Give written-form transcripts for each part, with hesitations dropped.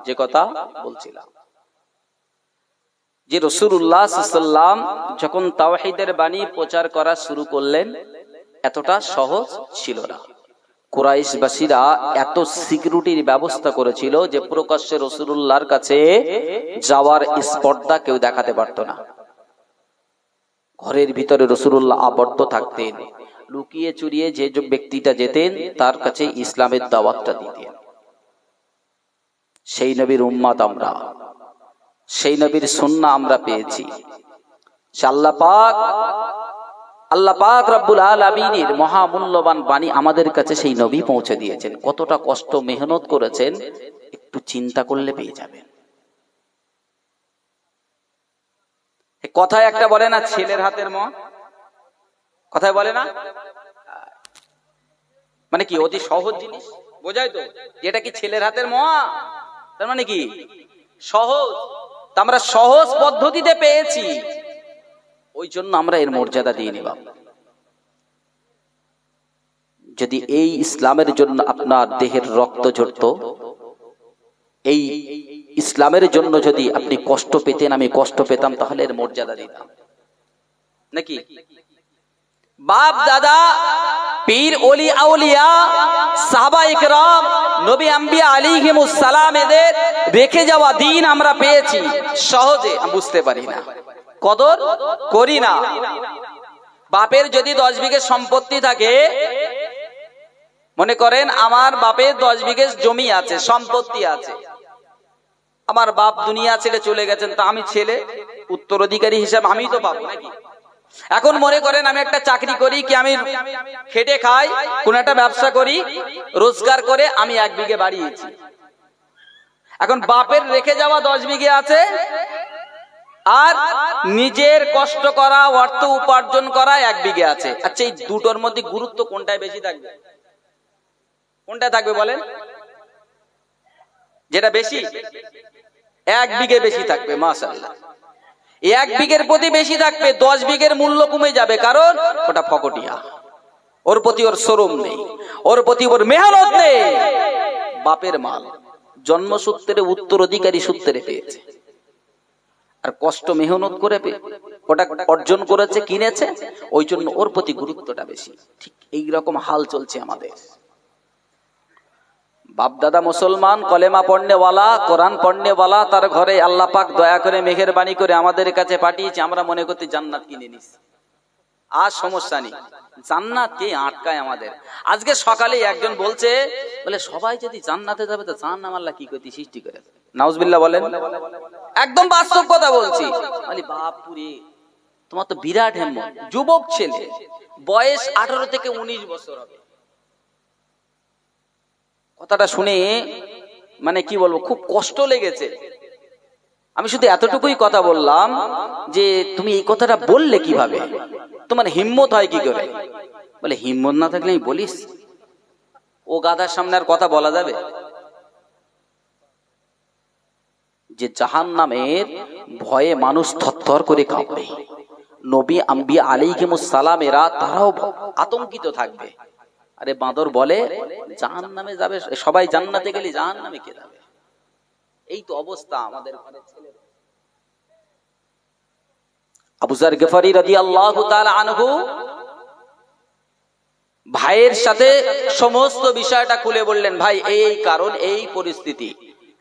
যে কথা বলছিলাম যে রাসূলুল্লাহ সাল্লাল্লাহু আলাইহি ওয়াসাল্লাম যখন তাওহীদের বাণী প্রচার করা শুরু করলেন এতটা সহজ ছিল না। কুরাইশবাসীরা এত সিকিউরিটির ব্যবস্থা করেছিল যে প্রকাশ্যে রাসূলুল্লাহর কাছে যাওয়ার স্পর্ধা কেউ দেখাতে পারত না। ঘরের ভিতরে রাসূলুল্লাহ আবদ্ধ থাকতেন, লুকিয়ে চুরিয়ে যে ব্যক্তিটা যেতেন তার কাছে ইসলামের দাওয়াতটা দিতেন। সেই নবীর উম্মত আমরা, সেই নবীর সুন্নাহ আমরা পেয়েছি। আল্লাহ পাক রব্বুল আলামিনের মহামূল্যবান বাণী আমাদের কাছে সেই নবী পৌঁছে দিয়েছেন। কতটা কষ্ট মেহনত করেছেন একটু চিন্তা করলে পেয়ে যাবেন। কথায় একটা বলে না, ছেলের হাতের মোয়া, কথায় বলে না, মানে কি অতি সহজ জিনিস বোঝায় তো, এটা কি ছেলের হাতের মোয়া, তার মানে কি সহজ। আমরা সহজ পদ্ধতিতে পেয়েছি, ওই জন্য আমরা এর মর্যাদা দিয়ে নিলাম। যদি এই ইসলামের জন্য আপনার দেহের রক্ত ঝরত, এই ইসলামের জন্য যদি আপনি কষ্ট পেতেন, আমি কষ্ট পেতাম, তাহলে এর মর্যাদা দিতাম নাকি? বাপ দাদা, পীর ওলি আউলিয়া, সাহাবা ইকরাম, নবী আম্বিয়া আলাইহিমুস সালাম এদের রেখে যাওয়া দিন আমরা পেয়েছি, সহজে বুঝতে পারি না, কদর করি না। বাপের যদি 10 বিঘে সম্পত্তি থাকে, মনে করেন আমার বাপের 10 বিঘে জমি আছে, সম্পত্তি আছে, আমার বাপ দুনিয়া ছেড়ে চলে গেছেন, তা আমি ছেলে উত্তরাধিকারী হিসাবে আমি তো পাবো নাকি? এখন মনে করেন আমি একটা চাকরি করি, কি আমি খেটে খাই, কোন একটা ব্যবসা করি, রোজগার করে আমি 1 বিঘে বাড়িয়েছি। এখন বাপের রেখে যাওয়া 10 বিঘে আছে, আর নিজের কষ্ট করা অর্থ উপার্জন করা 1 বিঘে আছে। আচ্ছা, এই দুটোর মধ্যে গুরুত্ব কোনটায় বেশি থাকবে? কোনটা থাকবে বলেন? যেটা বেশি, 1 বিঘে বেশি থাকবে। মাশাআল্লাহ, 1 বিঘের প্রতি বেশি থাকবে, 10 বিঘের মূল্য কমে যাবে, কারণ ওটা ফকটিয়া, ওর প্রতি ওর শরম নেই, ওর প্রতি ওর মেহনত নেই। বাপের মাল জন্মসূত্রে উত্তরাধিকারী সূত্রে পেয়েছে, আর কষ্ট মেহনত করে ওটা অর্জন করেছে, কিনেছে, ওই জন্য ওর প্রতি গুরুত্বটা বেশি। ঠিক এইরকম হাল চলছে আমাদের। বাপ দাদা মুসলমান, কলেমা পড়নেওয়ালা, কোরআন পড়নেওয়ালা, তার ঘরে আল্লাহ পাক দয়া করে মেহেরবানি করে আমাদের কাছে পাঠিয়েছে, আমরা মনে করতে জান্নাত কিনে নিছি, আর সমস্যা নেই, জান্নাত কে আটকায় আমাদের? আজকে সকালে একজন বলছে, বলে সবাই যদি জান্নাতে যাবে তো জাহান্নাম আল্লাহ কি করতে সৃষ্টি করেছে? নাউজুবিল্লাহ বলেন। একদম বাস্তব কথা বলছি। বলি বাপুরে, তোমার তো বিরাট হিম্মত, যুবক ছেলে, বয়স 18 থেকে 19 বছর হবে। কথাটা শুনে মানে কি বলবো, খুব কষ্ট লেগেছে। আমি শুধু এতটুকুই কথা বললাম যে তুমি এই কথাটা বললে কিভাবে, তোমার হিম্মত হয় কি করে? বলে হিম্মত না থাকলে আমি বলিস, ও গাধার সামনে আর কথা বলা যাবে? যে জাহান্নামের ভয়ে মানুষ থরথর করে কাঁপবে, নবী আম্বিয়া আলাইহিমুস সালাম এরা তারাও আতঙ্কিত থাকবে। আরে বাঁদর বলে জাহান্নামে যাবে সবাই, জান্নাতে গেলে জাহান্নামে কে যাবে? এই তো অবস্থা আমাদের ঘরে ছেলে। আবু যার গফারি রাদিয়াল্লাহু তাআলা আনহু ভাইয়ের সাথে সমস্ত বিষয়টা খুলে বললেন, ভাই এই কারণ, এই পরিস্থিতি,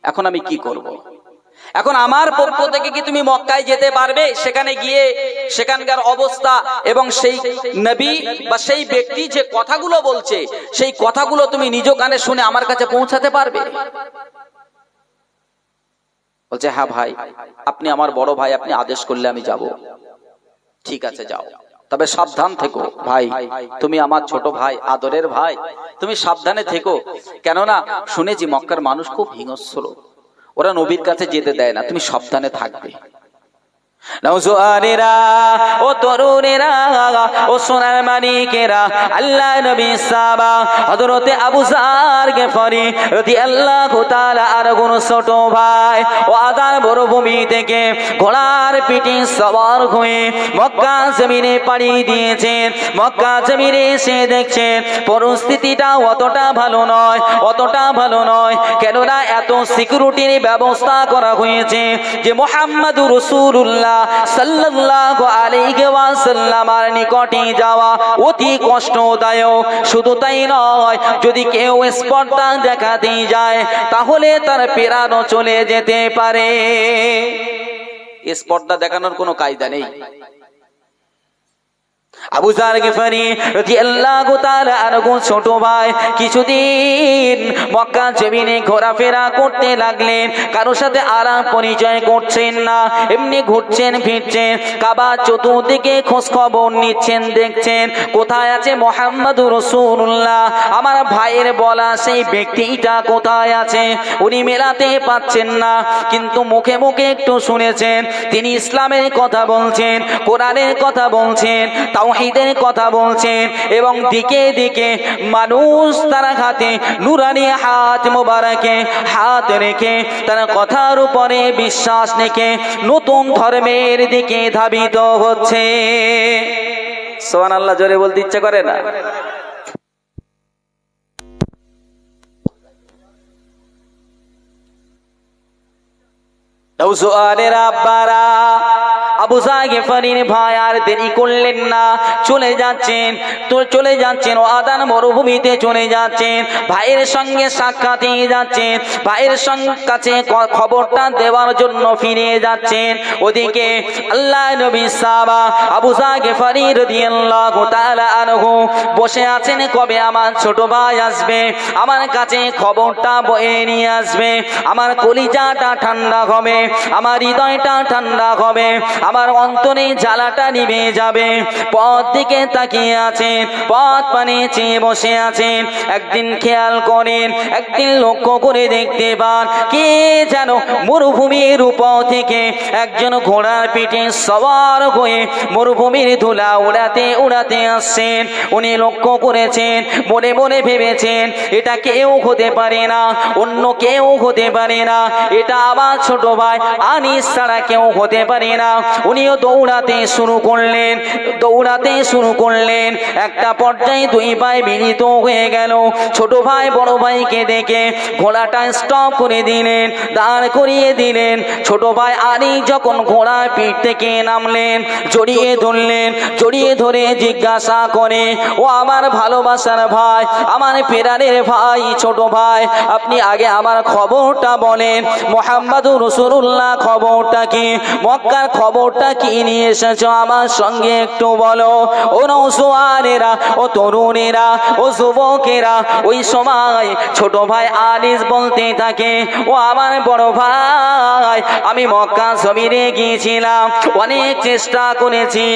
এখন আমি কি করব? এখন আমার পক্ষ থেকে কি তুমি মক্কায় যেতে পারবে? সেখানে গিয়ে সেখানকার অবস্থা এবং সেই নবী বা সেই ব্যক্তি যে কথাগুলো বলছে, সেই কথাগুলো তুমি নিজ কানে শুনে আমার কাছে পৌঁছাতে পারবে? বলছে হ্যাঁ ভাই, আপনি আমার বড় ভাই, আপনি আদেশ করলে আমি যাব। ঠিক আছে যাও, তবে সাবধান থেকো ভাই, তুমি আমার ছোট ভাই, আদরের ভাই, তুমি সাবধানে থেকো, কেননা শুনেছি মক্কার মানুষ খুব হিংস্র, ওরা নবীর কাছে যেতে দেয় না, তুমি সাবধানে থাকবে। নওজোয়ানেরা, ও তরুণেরা, ও সোনার মানিকেরা, আল্লাহ নবী সাহাবা হযরতে আবু যার গিফারি রাদিয়াল্লাহু তাআলা আনহু ছোট ভাই ও আদার মরুভূমি থেকে ঘোড়ার পিঠে সওয়ার হয়ে মক্কা জমিনে পাড়ি দিয়েছেন। মক্কা জমিনে এসে দেখছেন পরিস্থিতিটা অতটা ভালো নয়, অতটা ভালো নয়। কেননা এত সিকিউরিটির ব্যবস্থা করা হয়েছে যে মুহাম্মাদুর রাসূলুল্লাহ সাল্লাল্লাহু আলাইহি ওয়াসাল্লামের নিকটে যাওয়া অতি কষ্টদায়ক। শুধু তাই নয়, যদি কেউ স্পর্ধা দেখাতে যায় তাহলে তার প্রাণও চলে যেতে পারে। স্পর্ধা দেখানোর কোনো কায়দা নেই। আবু যার গিফারি রাদিয়াল্লাহু তাআলা আনহু ছোট ভাই কিছুদিন মক্কা জমিনে ঘোরাফেরা করতে লাগলেন। কারোর সাথে আলাপ পরিচয় করছেন না, এমনি ঘুরছেন ফিরছেন, কাবা চতুর্দিকে খোঁজ খবর নিচ্ছেন, দেখছেন কোথায় আছে মুহাম্মাদুর রাসূলুল্লাহ, আমার ভাইয়ের বলা সেই ব্যক্তিটা কোথায় আছে। উনি মেলাতে পাচ্ছেন না, কিন্তু মুখে মুখে একটু শুনেছেন তিনি ইসলামের কথা বলছেন, কোরআনের কথা বলছেন, তাওহীদের কথা বলছেন, এবং দিকে দিকে মানুষ তার হাতে নুরানি হাত মোবারকে হাত রেখে তার কথার উপরে বিশ্বাস রেখে নতুন ধর্মের দিকে ধাবিত হচ্ছে। সুবহানাল্লাহ জোরে বলতে ইচ্ছে করে না? নওজোয়ানের আব্বারা, আবু যার গিফারির ভাই আর দেরি করলেন না, চলে যাচ্ছেন, চলে যাচ্ছেন ও আদান মরুভূমিতে চলে যাচ্ছেন। ভাইয়ের সঙ্গে সাক্ষাৎ যাচ্ছেন, ভাইয়ের কাছে খবরটা দেওয়ার জন্য ফিরে যাচ্ছেন। ওদিকে আল্লাহ নবী সাহাবা আবু যার গিফারি রাদিয়াল্লাহু তাআলা আনহু বসে আছেন, কবে আমার ছোট ভাই আসবে, আমার কাছে খবরটা বয়ে নিয়ে আসবে, আমার কলিজাটা ঠান্ডা হবে, আমার হৃদয়টা ঠান্ডা হবে, আমার অন্তরে জ্বালাটা নিভে যাবে। পথ দিকে তাকিয়ে আছেন, পথ পানে চেয়ে বসে আছেন। একদিন খেয়াল করেন, একদিন লক্ষ্য করে দেখতে পান কে যেন মরুভূমির উপর থেকে একজন ঘোড়ার পিঠে সওয়ার হয়ে মরুভূমির ধুলা উড়াতে উড়াতে আসছেন। উনি লক্ষ্য করেছেন, মনে মনে ভেবেছেন এটা কেউ হতে পারে না, অন্য কেউ হতে পারে না, এটা আমার ছোট ভাই আনিস ছাড়া কেউ হতে পারে না। উনিও দৌড়াতে শুরু করলেন, দৌড়াতে শুরু করলেন। একটা পর্যায়ে দুই ভাই মিলিত হয়ে গেল। ছোট ভাই বড় ভাইকে দেখে ঘোড়াটা স্টপ করে দিলেন, দাঁড় করিয়ে দিলেন। ছোট ভাই আনিস যখন ঘোড়ার পিঠ থেকে নামলেন, জড়িয়ে ধরলেন, জড়িয়ে ধরে জিজ্ঞাসা করে, ও আমার ভালোবাসার ভাই, আমার প্রাণের ভাই, ছোট ভাই, আপনি আগে আমার খবরটা বলেন, মুহাম্মাদুর রাসূলুল্লাহ খবরটা কি, মক্কার খবরটা কি নিয়ে এসেছো আমার সঙ্গে একটু বলো। ও নওজোয়ানেরা, ও তরুণেরা, ও যুবকেরা, ওই সময় ছোট ভাই আনিস বলতে থাকে, ও আমার বড় ভাই, আমি মক্কা জমিনে গিয়েছিলাম, অনেক চেষ্টা করেছি,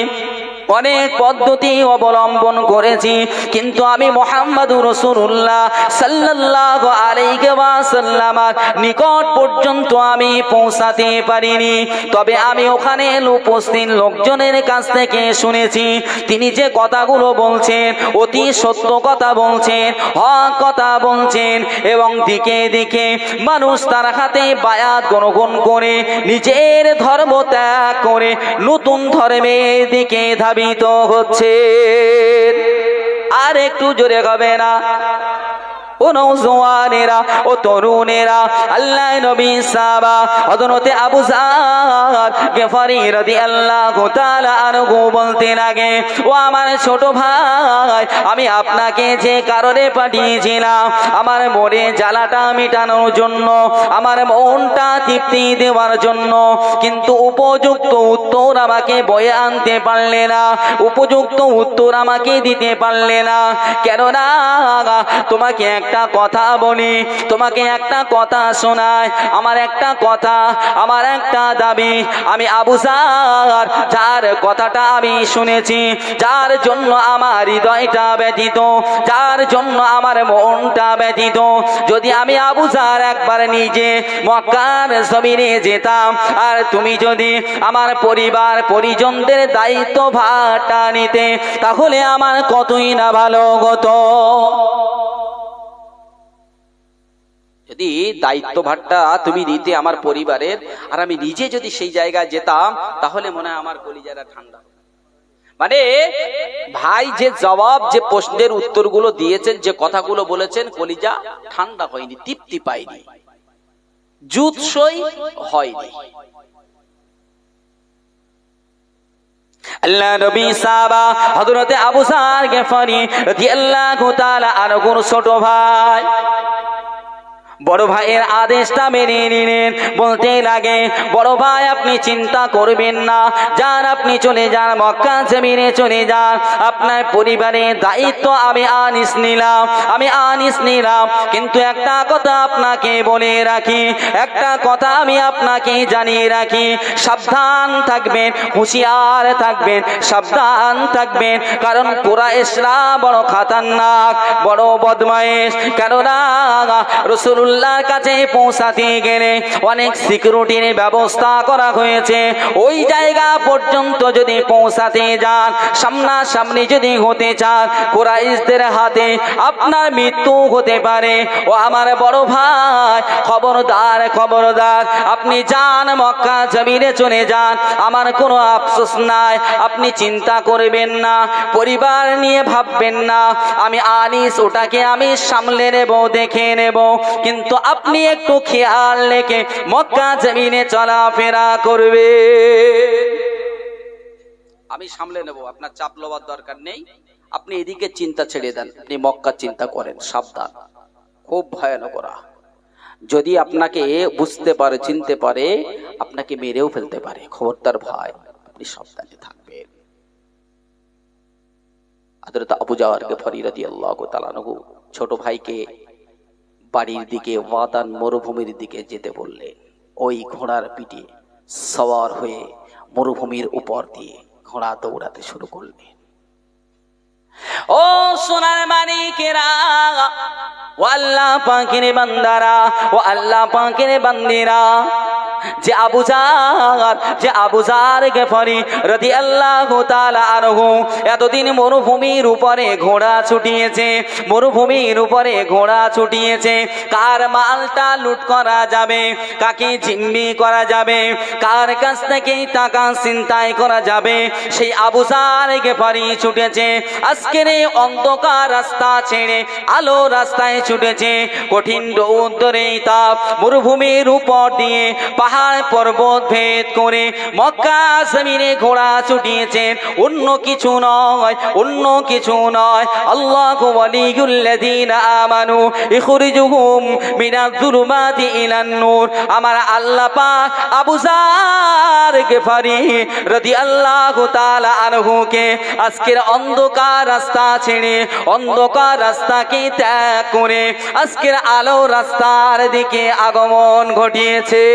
অনেক পদ্ধতি অবলম্বন করেছি, কিন্তু আমি মুহাম্মাদুর রাসূলুল্লাহ সাল্লাল্লাহু আলাইহি ওয়াসাল্লামের নিকট পর্যন্ত আমি পৌঁছাতে পারিনি। তবে আমি ওখানে উপস্থিত লোকজনের কাছ থেকে শুনেছি তিনি যে কথাগুলো বলছেন অতি সত্য কথা বলছেন, হক কথা বলছেন, এবং দিকে দিকে মানুষ তার হাতে বায়াত গ্রহণ করে নিজের ধর্ম ত্যাগ করে নতুন ধর্মের দিকে ধাবিত হচ্ছে। আর একটু জোরে হবে না? ও নওজোয়ানেরা, ও তরুণেরা, আল্লাহ নবী সাহাবা হযরতে আবু যার গিফারি রাদিয়াল্লাহু তাআলা আনহু বলতে লাগে, ও আমার ছোট ভাই, আমি আপনাকে যে কারণে পাঠিয়েছিলাম আমার মনে জ্বালাটা মেটানোর জন্য, আমার মনটা তৃপ্তি দেওয়ার জন্য, কিন্তু উপযুক্ত উত্তর আমাকে বয়ে আনতে পারলে না, উপযুক্ত উত্তর আমাকে দিতে পারলে না। কেননা তোমাকে একটা একটা কথা বলি, তোমাকে একটা কথা শোনাই, আমার একটা কথা, আমার একটা দাবি। আমি আবু জার, যার কথাটা আমি শুনেছি, যার জন্য আমার হৃদয়টা ব্যথিত, যার জন্য আমার মনটা ব্যথিত, যদি আমি আবু জার একবার নিজে মক্কার জমিনে যেতাম, আর তুমি যদি আমার পরিবার পরিজনদের দায়িত্ব ভারটা নিতে, তাহলে আমার কতই না ভালো হতো। যদি দায়িত্ব ভারটা তুমি নিতে আমার পরিবারের, আর আমি নিজে যদি সেই জায়গায় যেতাম, তাহলে মনে হয় আমার কলিজাটা ঠান্ডা। মানে ভাই যে জবাব, যে প্রশ্নের উত্তরগুলো দিয়েছেন, যে কথাগুলো বলেছেন, কলিজা ঠান্ডা হয়নি, তৃপ্তি পাইনি, জুৎসই হয়নি। আল্লাহ নবী সাহাবা হযরত আবু যার গিফারি রাদিয়াল্লাহু তাআলা আনহুর ছোট ভাই, বড় ভাইয়ের আদেশটা মেনে নিলেন। বলতে লাগে, বড় ভাই আপনি চিন্তা করবেন না, যান আপনি চলে যান, মক্কা জমিনে চলে যান, আপনার পরিবারের দায়িত্ব আমি আনিস নিলাম। কিন্তু একটা কথা আপনাকে বলে রাখি, একটা কথা আমি আপনাকে জানিয়ে রাখি, সাবধান থাকবেন, হুঁশিয়ার থাকবেন, সাবধান থাকবেন, কারণ কুরাইশরা বড় খতরনাক, বড় বদমাইশ। কেননা রাসূলুল্লাহর কাছে পৌঁছাতে গেলে অনেক সিকিউরিটির ব্যবস্থা করা হয়েছে। ওই জায়গা পর্যন্ত যদি পৌঁছাতে যান, সামনাসামনি যদি হতে চান, কুরাইশদের হাতে আপনার মৃত্যু হতে পারে। ও আমার বড় ভাই, খবরদার খবরদার, আপনি যান, মক্কা জমিনে চলে যান, আমার কোনো আফসোস নাই, আপনি চিন্তা করবেন না, পরিবার নিয়ে ভাববেন না, আমি আনিস, ওটাকে আমি সামলে নেব, দেখে নেব, কিন্তু আপনি একটু খেয়াল রেখে মক্কা জমিনে চলাফেরা করবে, আমি সামলে নেব, আপনার চাপ লওয়ার দরকার নেই, আপনি এদিকে চিন্তা ছেড়ে দেন, আপনি মক্কার চিন্তা করেন। সাবধান, খুব ভয়ানক ওরা, যদি আপনাকে বুঝতে পারে, চিনতে পারে, আপনাকে মেরেও ফেলতে পারে। খবরদার ভাই, আপনি সাবধানে থাকবেন। হযরত আবু যার গিফারি রাদিয়াল্লাহু তাআলা আনহু ছোট ভাইকে বাড়ির দিকে, ওয়াদান মরুভূমির দিকে যেতে বললেন। ওই ঘোড়ার পিঠে সওয়ার হয়ে মরুভূমির উপর দিয়ে ঘোড়া দৌড়াতে শুরু করলেন। ও সোনার মানিকেরা, ও আল্লাহ পাকের বান্দারা, ও আল্লাহ পাকের বান্দিরা, যে আবু যার গিফারি রাদিয়াল্লাহু তাআলা আনহু এতদিন মরুভূমির উপরে ঘোড়া ছুটিয়েছে, মরুভূমির উপরে ঘোড়া ছুটিয়েছে, কার মালটা লুট করা যাবে, কাকে জিম্মি করা যাবে, কার কাছ থেকে টাকা ছিনতাই করা যাবে, সেই আবু যার গিফারি ছুটেছে। আজকের এই অন্ধকার রাস্তা ছেড়ে আলো রাস্তায় ছুটেছে। কঠিন রৌদ্রের তাপ মরুভূমির উপর দিয়ে পাহাড় পর্বত ভেদ করে মক্কা জমিনে ঘোড়া ছুটিয়েছেন। অন্য কিছু নয়, অন্য কিছু নয়, আল্লাহু ওয়ালিয়ুল্লাযীনা আমানু ইখরিজুহুম মিনাজ-যুলুমাতি ইলান-নূর। আমার আল্লাহ পাক আবু যার গিফারি রাদিয়াল্লাহু তাআলা আনহুকে আজকের অন্ধকার রাস্তা ছেড়ে, অন্ধকার রাস্তাকে ত্যাগ করে আজকের আলো রাস্তার দিকে আগমন ঘটিয়েছে।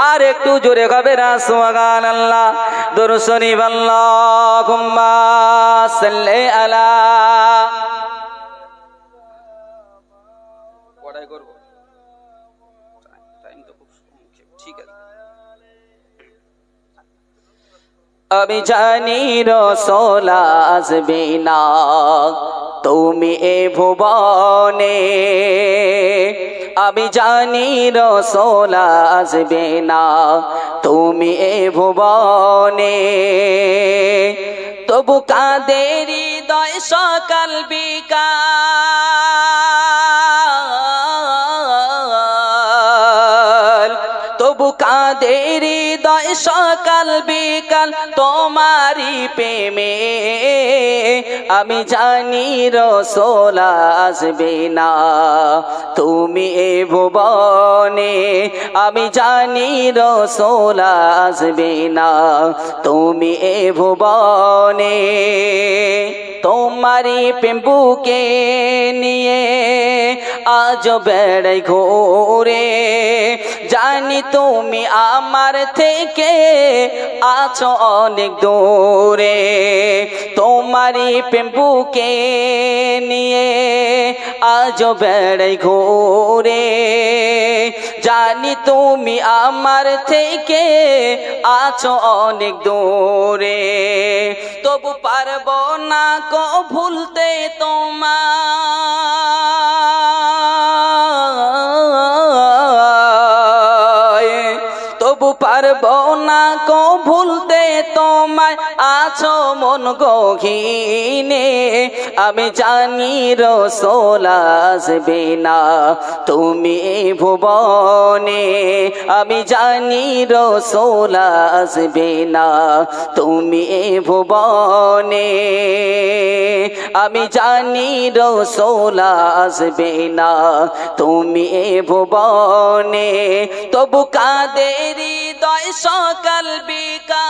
আর একটু জোরে হবে না সুবহানাল্লাহ, দরুদ শরীফ, আল্লাহুম্মা সাল্লি আলা। পড়াই করব, টাইম তো খুব সংক্ষেপ, ঠিক আছে। আমি জানি রাসূল আসবে না তুমি এ ভুবনে, আমি জানি রাসূল আসবে না তুমি এ ভুবনে, তবু কাঁদে হৃদয় সকাল বিকাল, তবু কাঁদে হৃদয় সকাল বিকাল তোমারি প্রেমে, আমি জানি রাসূল আসবে না, তুমি এ ভুবনে আমি জানি রাসূল আসবে না, তুমি এ ভুবনে। তোমারি প্রেম বুকে নিয়ে আজ বেড়াই ঘোরে, জানি তুমি আমার থেকে আছো অনেক দূরে। তোমারি প্রেম বুকে নিয়ে আজ বেড়াই ঘোরে, জানি তুমি আমার থেকে আছো অনেক দূরে। তবু পারবো না কো ভুলতে তোমায়, তবু পারবো না কো ভুলতে তোমায়, আছো মন গহীনে। আমি জানি রাসূল আসবে না, তুমি এ ভুবনে আমি জানি রাসূল আসবে না, তুমি এ ভুবনে আমি জানি রাসূল আসবে না, তুমি এ ভুবনে। তবু কাঁদে হৃদয় সকাল বিকাল,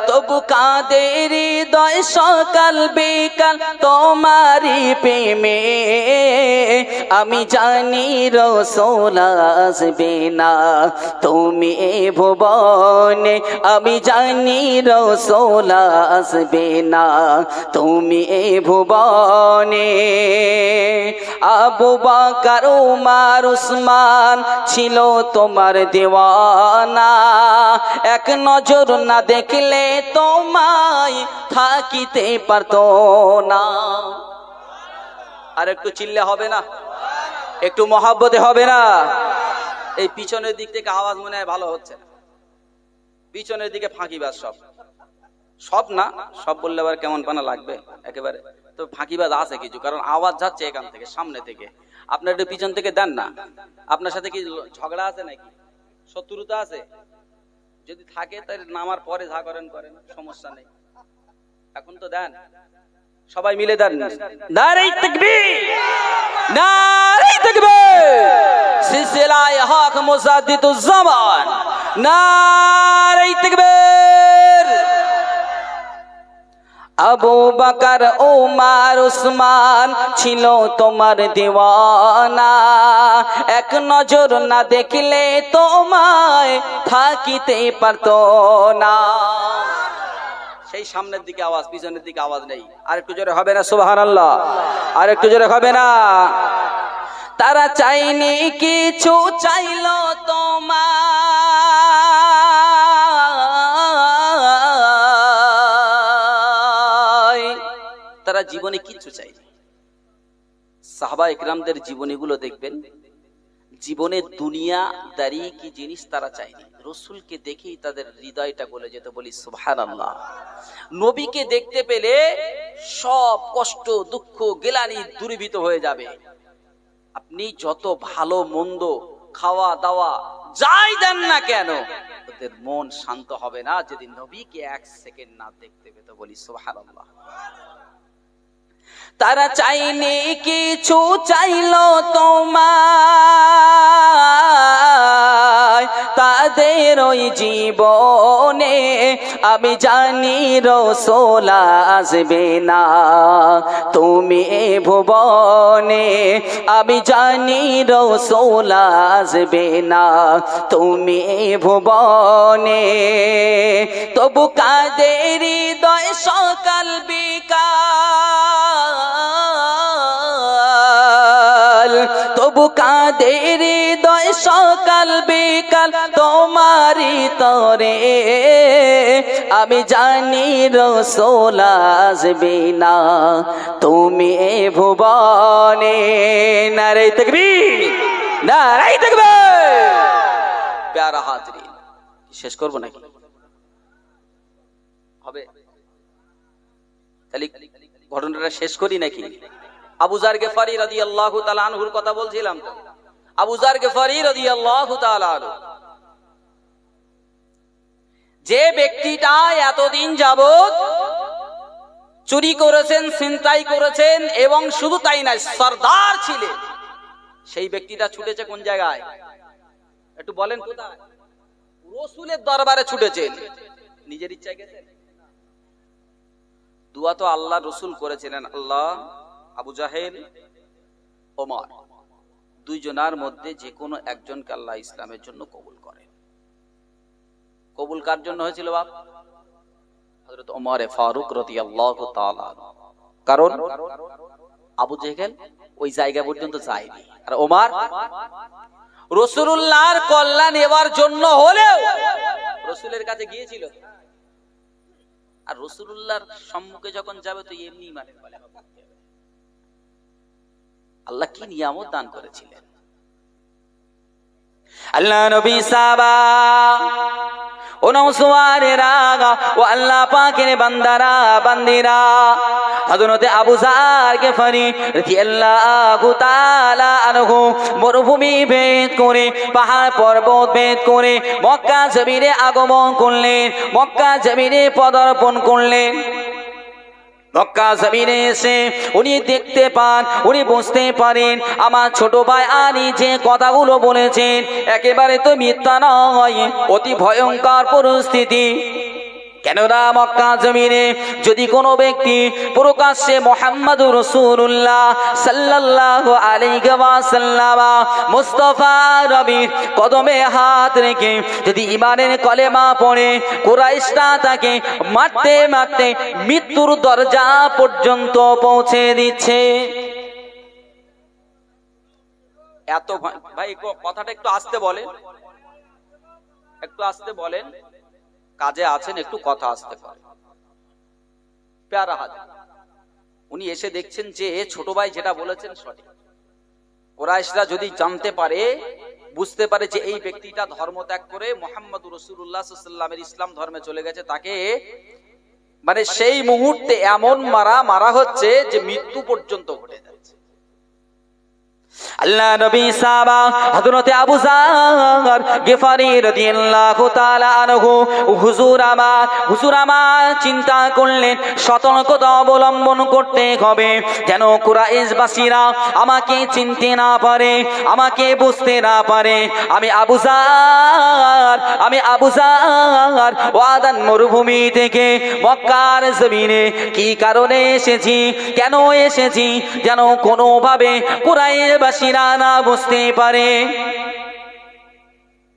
তবু কাঁদে হৃদয় সকাল বিকাল তোমারি প্রেমে। আমি জানি রাসূল আসবে না, তুমি এ ভুবনে আমি জানি রাসূল আসবে না, তুমি এ ভুবনে। আবু বকর উমর উসমান ছিল তোমার দেওয়ানা, এক নজর না দেখলে তোমায় থাকিতে পারতো না। আর একটু চিল্লে হবে না, একটু মহাব্বতে হবে না? এই পিছনের দিক থেকে আওয়াজ মনে হয় ভালো হচ্ছে না, পিছনের দিকে ফাঁকিবাজ সব। সব না, সব বললে আবার কেমন পানা লাগবে একেবারে, তো ফাঁকিবাজ আছে কিছু, কারণ আওয়াজ যাচ্ছে এখান থেকে সামনে থেকে। আপনার একটু পিছন থেকে দেন না। আপনার সাথে কি ঝগড়া আছে নাকি, শত্রুতা আছে? যদি থাকে তাহলে নামার পরে যা করেন করেন, সমস্যা নেই, এখন তো দেন, সবাই মিলে দেন। নারে তাকবীর, নারে তাকবীর, সিলসিলায়ে হক মুজাদ্দিদুজ জামান, নারে তাকবীর। আবু বকর উমর উসমান ছিল তোমার দিওয়ানা, এক নজর না দেখলে তোমায় থাকিতে পারতো না। সেই সামনের দিকে আওয়াজ, পিছনের দিকে আওয়াজ নেই। আর একটু জোরে হবে না সুবহানাল্লাহ? আর একটু জোরে হবে না? তারা চাইনি কিছু, চাইলো তোমায়, তারা জীবনে কিচ্ছু চাইনি। সাহাবা ইকরামদের জীবনীগুলো দেখবেন, জীবনে দুনিয়াদারি কি জিনিস তারা চায়নি। রসুলকে দেখেই তাদের হৃদয়টা গলে যেত, বলি সুবহানাল্লাহ। নবীকে দেখতে পেলে সব কষ্ট দুঃখ গেলানি দূরীভূত হয়ে যাবে। আপনি যত ভালো মন্দ খাওয়া দাওয়া যাই দেন না কেন, ওদের মন শান্ত হবে না যদি নবীকে এক সেকেন্ড না দেখতে পেত, বলি সুবহানাল্লাহ। তারা চাইনি কিছু, চাইলো তোমায়, তাদের ওই জীবনে আমি জানি রাসূল আসবে না, তুমি এ ভুবনে আমি জানি রাসূল আসবে না, তুমি এ ভুবনে। তবু কাঁদে হৃদয় সকাল বিকাল, তবু কাঁদে হৃদয় সকাল বিকাল তোমারি তরে। আমি জানি রাসূল আসবে না, তুমি এ ভুবনে। নারে তাকবীর, নারে তাকবীর। প্যারা হাজরিন, শেষ করব নাকি? হবে তাহলে ঘটনাটা শেষ করি নাকি? আবু যার গিফারি রাদিয়াল্লাহু তাআলা আনহুর কথা বলছিলাম তো। আবু যার গিফারি রাদিয়াল্লাহু তাআলা আনহু যে ব্যক্তিটা এতদিন যাবত চুরি করেছেন, ছিনতাই করেছেন এবং শুধু তাই নয় সরদার ছিলেন, সেই ব্যক্তিটা ছুটেছে কোন জায়গায় একটু বলেন? কোথায়? রাসূলের দরবারে ছুটেছেন। নিজের ইচ্ছায় গেছেন? দুয়া তো আল্লাহ রাসূল করেছিলেন। আল্লাহ আবু জাহেল, ওমর দুইজনার মধ্যে যে কোনো একজনকে আল্লাহ ইসলামের জন্য কবুল করেন। কবুল কার জন্য হয়েছিল বাপ? হযরত ওমর ফারুক রাদিয়াল্লাহু তাআলা। কারণ আবু জেহেল ওই জায়গা পর্যন্ত যায়নি, আর ওমর রাসূলুল্লাহর কল্যাণ নেওয়ার জন্য হলেও রাসূলের কাছে গিয়েছিল। আর রাসূলুল্লাহর সম্মুখে যখন যাবে তো এমনি মানে বলে আল্লাহ কি নিয়ামত দান করেছিলেন। আল্লাহ নবী সাহাবা ও নওজওয়ানেরা ও আল্লাহ পাকের বান্দারা বান্দিরা, হযরত আবু যার গিফারি রাদিয়াল্লাহু তাআলা আনহু মরুভূমি ভেদ করে, পাহাড় পর্বত ভেদ করে মক্কা জমিনে আগমন করলেন, মক্কা জমিনে পদার্পণ করলেন। মক্কা জমিনে এসে উনি দেখতে পান, উনি বুঝতে পারেন আমার ছোট ভাই আলী যে কথাগুলো বলেছেন একেবারে তো মিথ্যা নয়, অতি ভয়ঙ্কর পরিস্থিতি। কেননা মক্কা জমিনে যদি কোনো ব্যক্তি প্রকাশ্যে মুহাম্মাদুর রাসূলুল্লাহ সাল্লাল্লাহু আলাইহি ওয়াসাল্লাম মুস্তাফা নবীর কদমে হাত রেখে যদি ঈমানের কলেমা পড়ে, কুরাইশরা তাকে মারতে মারতে মৃত্যুর দরজা পর্যন্ত পৌঁছে দিচ্ছে। এত ভাই কথাটা একটু আস্তে বলেন, একটু আস্তে বলেন, কাজে আছেন, একটু কথা আসতে পারে। প্যারা হাত উনি এসে দেখছেন যে ছোট ভাই যেটা বলেছেন সঠিক। কুরাইশরা যদি জানতে পারে, বুঝতে পারে যে এই ব্যক্তিটা ধর্ম ত্যাগ করে মুহাম্মদুর রাসূলুল্লাহ সাল্লাল্লাহু আলাইহি ওয়াসাল্লামের ইসলাম ধর্মে চলে গেছে, তাকে মানে সেই মুহূর্তে এমন মারা হচ্ছে যে মৃত্যু পর্যন্ত ঘটে যাচ্ছে। আল্লাহ নবী সাহাবা হযরত আবু যার গিফারি রাদিয়াল্লাহু তাআলা আনহু হুজুর আমার চিন্তা করলেন সতর্কতা অবলম্বন করতে হবে যেন কুরাইশবাসীরা আমাকে চিনতে না পারে, আমাকে বুঝতে না পারে। আমি আবু যার ওয়াদান মরুভূমি থেকে মক্কার জমিনে কি কারণে এসেছি, কেন এসেছি যেন কোনোভাবে কুরাইশবাসীরা না বুঝতে পারে।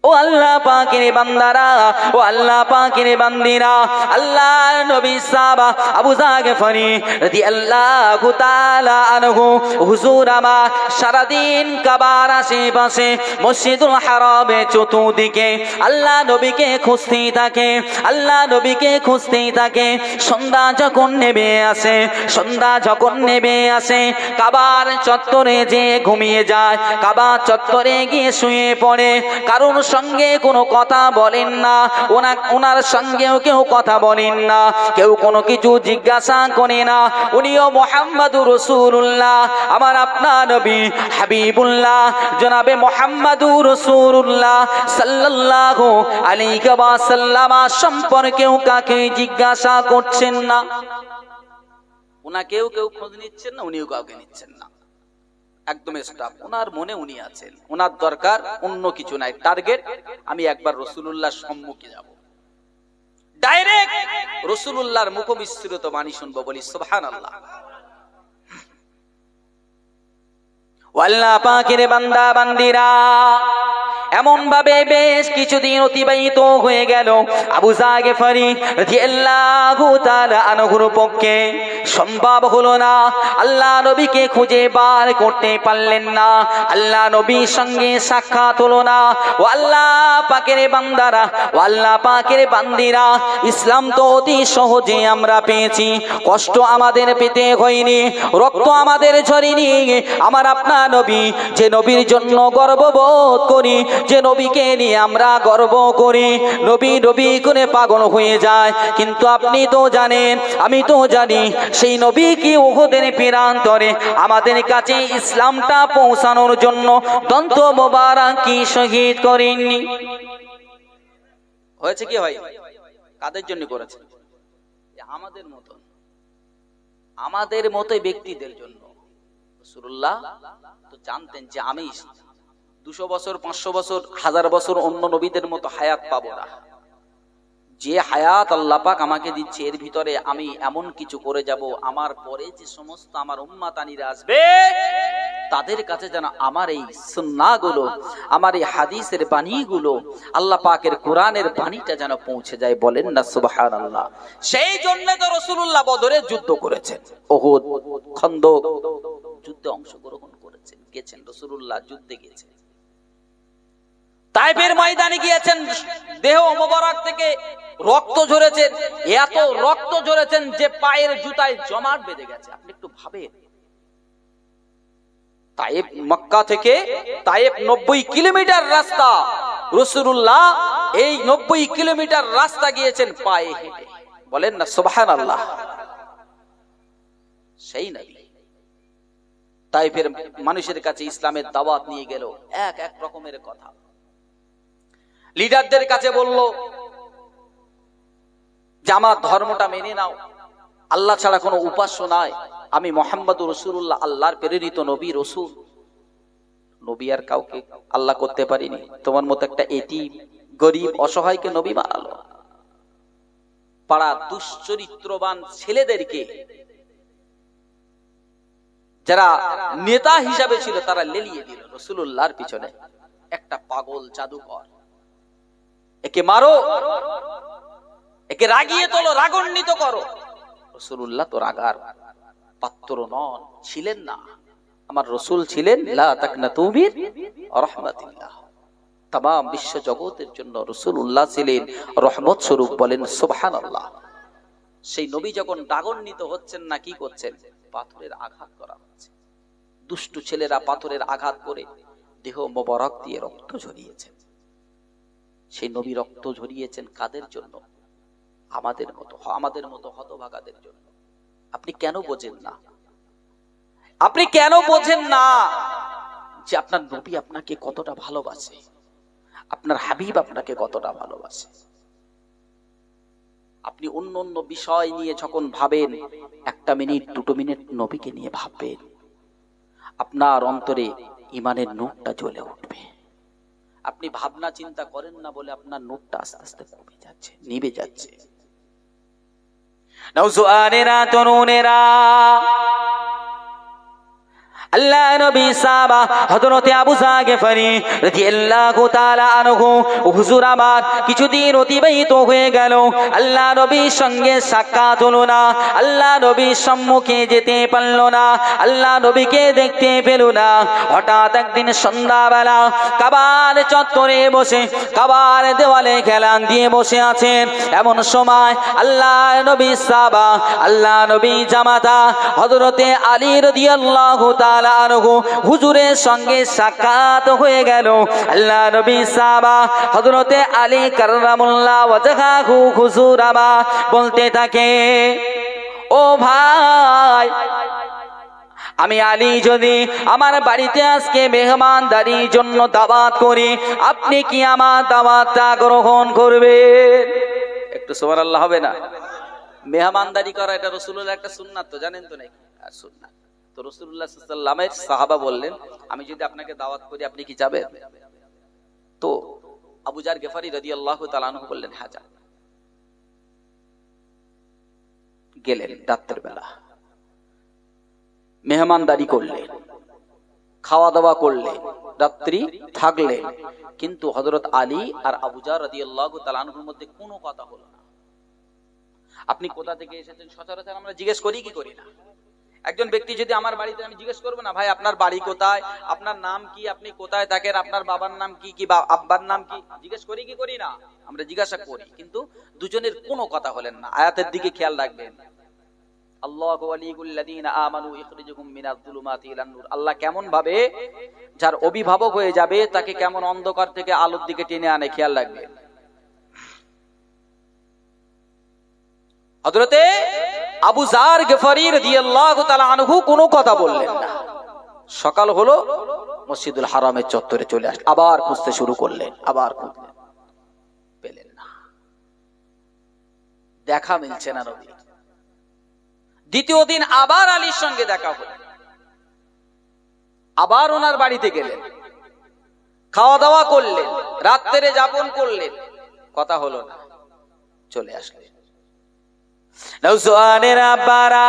ও আল্লাহ পাকের বান্দারা, ও আল্লাহ পাকের বান্দিরা, আল্লাহ নবী সাহাবা আবু যার গিফারি রাদিয়াল্লাহু তাআলা আনহু হুজুর আমার সারাদিন কাবার আশেপাশে মসজিদুল হারামে চতুর্দিকে আল্লাহ নবীকে খুঁজতেই থাকে, আল্লাহ নবীকে খুঁজতেই থাকে। সন্ধ্যা যখন নেমে আসে কাবার চত্বরে যে ঘুমিয়ে যায়, কাবার চত্বরে গিয়ে শুয়ে পড়ে। কারণ সঙ্গে কোনো কথা বলেন না, ওনার সঙ্গেও কেউ কথা বলেন না, কেউ কোনো কিছু জিজ্ঞাসা করে না। উনিও মুহাম্মাদুর রাসূলুল্লাহ, আমার আপনার নবী হাবিবুল্লাহ জনাবে মুহাম্মাদুর রাসূলুল্লাহ সাল্লাল্লাহু আলাইহি ওয়াসাল্লাম সম্পর্কেও কাকে জিজ্ঞাসা করছেন না। ওনাকেও কেউ খোঁজ নিচ্ছেন না, উনিও কাউকে নিচ্ছেন না। একদম স্টাফ, ওনার মনে উনি আছেন, ওনার দরকার অন্য কিছু নাই। টার্গেট আমি একবার রাসূলুল্লাহর সম্মুখে যাব, ডাইরেক্ট রাসূলুল্লাহর মুখ বিস্তৃত বাণী শুনবো। বলি সুবহানাল্লাহ। আল্লাহ পাকের বান্দা বান্দিরা, এমন ভাবে বেশ কিছুদিন অতিবাহিত হয়ে গেল। আবু যার গিফারি রাদিয়াল্লাহু তাআলা আনহুর পক্ষে সম্ভব হলো না, আল্লাহ নবীকে খুঁজে বার করতে পারলেন না, আল্লাহ নবীর সঙ্গে সাক্ষাৎ হলো না। ও আল্লাহ পাকের বান্দারা, ও আল্লাহ পাকের বান্দিরা, ইসলাম তো অতি সহজে আমরা পেয়েছি, কষ্ট আমাদের পেতে হয়নি, রক্ত আমাদের ঝরেনি। আমার আপনার নবী, যে নবীর জন্য গর্ববোধ করি, যে নবীকে নিয়ে আমরা গর্ব করি, নবী করে পাগল হয়ে যায়। কিন্তু আপনি তো জানেন, আমি তো জানি, সেই নবী কি উহুদের প্রান্তরে আমাদের কাছে ইসলামটা পৌঁছানোর জন্য দন্ত মোবারক কি শহীদ করেননি? হয়েছে কি হয়? কাদের জন্য করেছেন? আমাদের মতোই ব্যক্তিদের জন্য। রাসূলুল্লাহ তো জানতেন যে আমি 200 বছর, 500 বছর, 1000 বছর অন্য নবীদের মতো হায়াত পাবো না। যে হায়াত আল্লাহ পাক আমাকে দিচ্ছে, এর ভিতরে আমি এমন কিছু করে যাব, আমার পরে যে সমস্ত আমার উম্মাতানিরা আসবে তাদের কাছে যেন আমার এই সুন্নাহগুলো, আমার এই হাদিসের বাণীগুলো, আল্লাহ পাকের কোরআনের বাণীটা যেন পৌঁছে যায়। বলেন না সুবহানাল্লাহ। সেই জন্য তো রাসূলুল্লাহ বদরের যুদ্ধ করেছেন, উহুদ, খন্দক যুদ্ধে অংশগ্রহণ করেছেন, গেছেন রাসূলুল্লাহ, যুদ্ধে গেছেন, তাইফের ময়দানে গিয়েছেন, দেহ মোবারক থেকে রক্ত ঝরেছেন, এত রক্ত ঝরেছেন যে পায়ের জুতায় জমাট বেঁধে গেছে। আপনি একটু ভাবেন, তাইফ, মক্কা থেকে তাইফ 90 কিলোমিটার রাস্তা, রাসূলুল্লাহ এই 90 কিলোমিটার রাস্তা গিয়েছেন পায়ে হেঁটে। বলেন না সুবহানাল্লাহ। সেই নবী তাইফের মানুষের কাছে ইসলামের দাওয়াত নিয়ে গেল, এক এক রকমের কথা লিডারদের কাছে বলল যে আমার ধর্মটা মেনে নাও, আল্লাহ ছাড়া কোনো উপাস্য নাই, আমি মুহাম্মদুর রাসূলুল্লাহ আল্লাহর প্রেরিত নবী রাসূল। নবী আর কাউকে আল্লাহ করতে পারিনি, তোমার মতো একটা এতিম গরিব অসহায়কে নবী বানালো। পাড়া দুশ্চরিত্রবান ছেলেদেরকে, যারা নেতা হিসাবে ছিল, তারা লেলিয়ে দিল রাসূলুল্লাহর পিছনে। একটা পাগল জাদুকর, একে মারো, একে রাগিয়ে তোলো, রাগান্বিত করো। রাসূলুল্লাহ তো রাগার পাত্র নন, ছিলেন না। আমার রাসূল ছিলেন লা তাকনাতু মির রাহমাতিল্লাহ, तमाम বিশ্ব জগতের জন্য রাসূলুল্লাহ ছিলেন রহমত স্বরূপ। বলেন সুবহানাল্লাহ। সেই নবী যখন রাগান্বিত হচ্ছেন না, কি করছেন? পাথরের আঘাত করা হচ্ছে। দুষ্টু ছেলেরা পাথরের আঘাত করে দেহ মোবারক দিয়ে রক্ত ঝরিয়েছেন। সেই নবী রক্ত ঝরিয়েছেন কাদের জন্য? আমাদের মতো হতভাগাদের জন্য। আপনি কেন বোঝেন না? আপনি কেন বোঝেন না যে আপনার নবী আপনাকে কতটা ভালোবাসে, আপনার হাবিব আপনাকে কতটা ভালোবাসে? আপনি অন্য অন্য বিষয় নিয়ে যখন ভাবেন, 1 মিনিট 2 মিনিট নবীকে নিয়ে ভাববেন, আপনার অন্তরে ইমানের নূরটা জ্বলে উঠবে। আপনি ভাবনা চিন্তা করেন না বলে আপনার নূরটা আস্তে আস্তে কমে যাচ্ছে, নিভে যাচ্ছে। নওজোয়ানেরা, তরুণেরা, আল্লাহ নবী সাহাবা হযরত আবু যর গিফারি রাদিয়াল্লাহু তাআলা আনহু, হুজুর আমার কিছুদিন অতিবাহিত হয়ে গেল, আল্লাহ নবীর সঙ্গে সাক্ষাৎ হলো না, আল্লাহ নবীর সম্মুখে যেতে পারল না, আল্লাহ নবীকে দেখতে পেল না। হঠাৎ একদিন সন্ধ্যাবেলা কাবার চত্বরে বসে, কাবার দেওয়ালে খেলান দিয়ে বসে আছেন। এমন সময় আল্লাহ নবী সাহাবা, আল্লাহ নবী জামাতা হযরতে আলী রাদিয়াল্লাহু তাআলা হুজুরের সঙ্গে সাক্ষাৎ হয়ে গেল। আল্লাহ নবী সাহাবা হযরতে আলী কাররামুল্লাহ ওয়াজহাহু হুজুর আমার বলতে থাকে, ও ভাই, আমি আলী যদি আমার বাড়িতে আজকে মেহমানদারির জন্য দাওয়াত করি, আপনি কি আমার দাওয়াতটা গ্রহণ করবেন? একটু সুবহানাল্লাহ হবে না? মেহমানদারি করা এটা রাসূলুল্লাহর একটা সুন্নাত, তো জানেন তো নাকি? আর সুন্নাত তো রাসূলুল্লাহ সাল্লাল্লাহু আলাইহি ওয়াসাল্লামের সাহাবা বললেন, আমি যদি আপনাকে দাওয়াত করি আপনি কি যাবেন? তো আবু যর গিফারি রাদিয়াল্লাহু তাআলা আনহু বললেন, হ্যাঁ যান। গেলেন রাতের বেলা, মেহমানদারি করলেন, খাওয়া দাওয়া করলেন, রাত্রি থাকলেন, কিন্তু হযরত আলী আর আবু যর রাদিয়াল্লাহু তাআলা আনহুর মধ্যে কোনো কথা হলো না। আপনি কোথা থেকে এসেছেন সচরাচর আমরা জিজ্ঞেস করি কি করি না? একজন ব্যক্তি যদি আমার বাড়িতে, আমি জিজ্ঞেস করবো না, ভাই আপনার বাড়ি কোথায়, আপনার নাম কি, আপনি কোথায় থাকেন, আপনার বাবার নাম কি, কি বা আব্বার নাম কি? জিজ্ঞেস করি কি করি না? আমরা জিজ্ঞাসা করি, কিন্তু দুজনের কোনো কথা হলেন না। আয়াতের দিকে খেয়াল রাখবেন, আল্লাহু ওয়ালিয়ুল লাযিনা আমানু ইখরিজুহুম মিনাজ যুলুমাতি ইলান নূর। আল্লাহ কেমন ভাবে যার অভিভাবক হয়ে যাবে তাকে কেমন অন্ধকার থেকে আলোর দিকে টেনে আনে, খেয়াল রাখবেন। হযরতে আবু যর গিফারি রাদিয়াল্লাহু তাআলা আনহু কোনো কথা বললেন না। সকাল হলো, মসজিদুল হারামের চত্বরে চলে আসলেন, আবার খুঁজতে শুরু করলেন, আবার খুঁজলেন, পেলেন না। দেখা মিলছে না নবী। দ্বিতীয় দিন আবার আলীর সঙ্গে দেখা হল, আবার ওনার বাড়িতে গেলেন, খাওয়া দাওয়া করলেন, রাত্রে যাপন করলেন, কথা হলো না, চলে আসলেন। নওজোয়ানের আব্বারা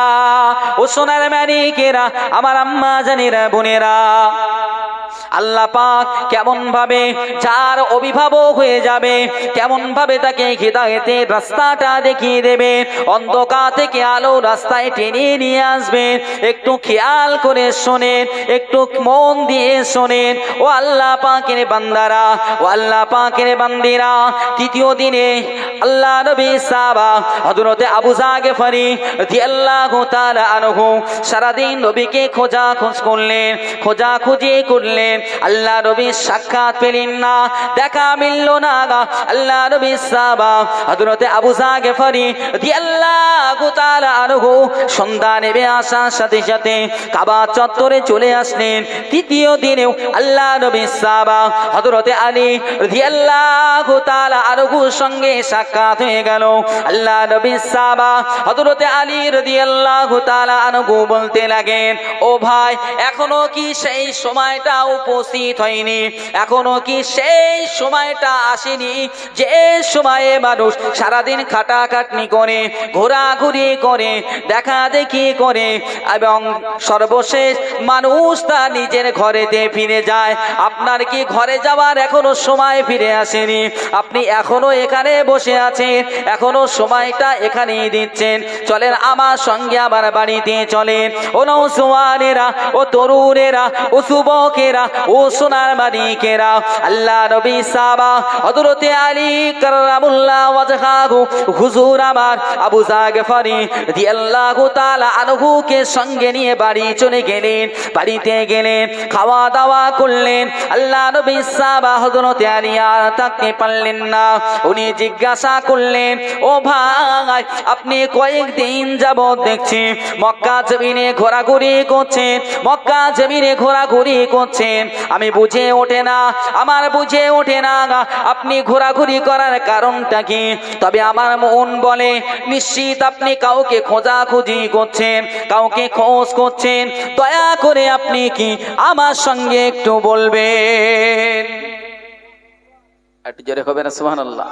ও সোনার মানিকেরা, আমার আম্মা জানেরা, বোনেরা, আল্লাহ পাক কেমন ভাবে যার অভিভাবক হয়ে যাবে, কেমন ভাবে তাকে হিদায়াতের রাস্তাটা দেখিয়ে দেবে, অন্ধকার থেকে আলো রাস্তায় টেনে নিয়ে আসবে। একটু খেয়াল করে শোনেন, একটু মন দিয়ে শোনেন ও আল্লাহ পাকের বান্দারা, ও আল্লাহ পাকের বান্দিরা। তৃতীয় দিনে আল্লাহ নবী সাহাবা হযরত আবু যর গিফারী রাদিয়াল্লাহু তাআলা আনহু সারাদিন নবীকে খোঁজ করলেন, খোঁজাখুঁজি করলেন। আল্লাহ নবী সাক্ষাৎ পেলেন না, দেখা মিলল না। আল্লাহ নবী সাহাবা হযরত আবু যর গিফারী রাদিয়াল্লাহু তাআলা আনহু সন্ধ্যা নেমে আসার সাথে সাথে কাবা চত্বরে চলে আসলেন। তৃতীয় দিনেও আল্লাহ নবী সাহাবা হযরত আলী রাদিয়াল্লাহু তাআলা আনহুর সঙ্গে সাক্ষাৎ হয়ে গেল। আল্লাহ নবী সাহাবা হযরত আলী রাদিয়াল্লাহু তাআলা আনহু বলতে লাগেন, ও ভাই, এখনো কি সেই সময়টা উপস্থিত হয়নি? এখনো কি সেই সময়টা আসেনি যে সময়ে মানুষ সারাদিন খাটাখাটনি করে, ঘোরাঘুরি করে, দেখা দেখি করে এবং সর্বশেষ মানুষ তার নিজের ঘরেতে ফিরে যায়? আপনার কি ঘরে যাওয়ার এখনো সময় ফিরে আসেনি? আপনি এখনো এখানে বসে আছেন, এখনো সময়টা এখানেই দিচ্ছেন। চলেন আমার সঙ্গে আমার বাড়িতে চলেন। ও নওজোয়ানেরা, ও তরুণেরা, ও যুবকেরা, ও সোনার মানিকেরা, আল্লাহ নবী সাহাবা হযরত আলী কাররামুল্লাহু ওয়াজহাহু হুজুর আমার আবু যর গিফারী রাদিয়াল্লাহু তাআলা আনহুকে সঙ্গে নিয়ে বাড়ি চলে গেলেন। বাড়িতে গেলেন, খাওয়া দাওয়া করলেন। আল্লাহ নবী সাহাবা হযরত আলী আর থাকতে পারলেন না। উনি জিজ্ঞাসা করলেন, ও ভাই, আপনি কয়েকদিন যাবত দেখছি মক্কা জমিনে ঘোরাঘুরি করছেন, মক্কা জমিনে ঘোরাঘুরি করছেন। আমি বুঝে ওঠে না, আমার বুঝে ওঠে না আপনি ঘোরাঘুরি করার কারণটা কি। তবে আমার মন বলে নিশ্চিত আপনি কাউকে খোঁজাখুঁজি করছেন, কাউকে খোঁজ করছেন। দয়া করে আপনি কি আমার সঙ্গে একটু বলবেন? একটু জোরে হবে না সুবহানাল্লাহ?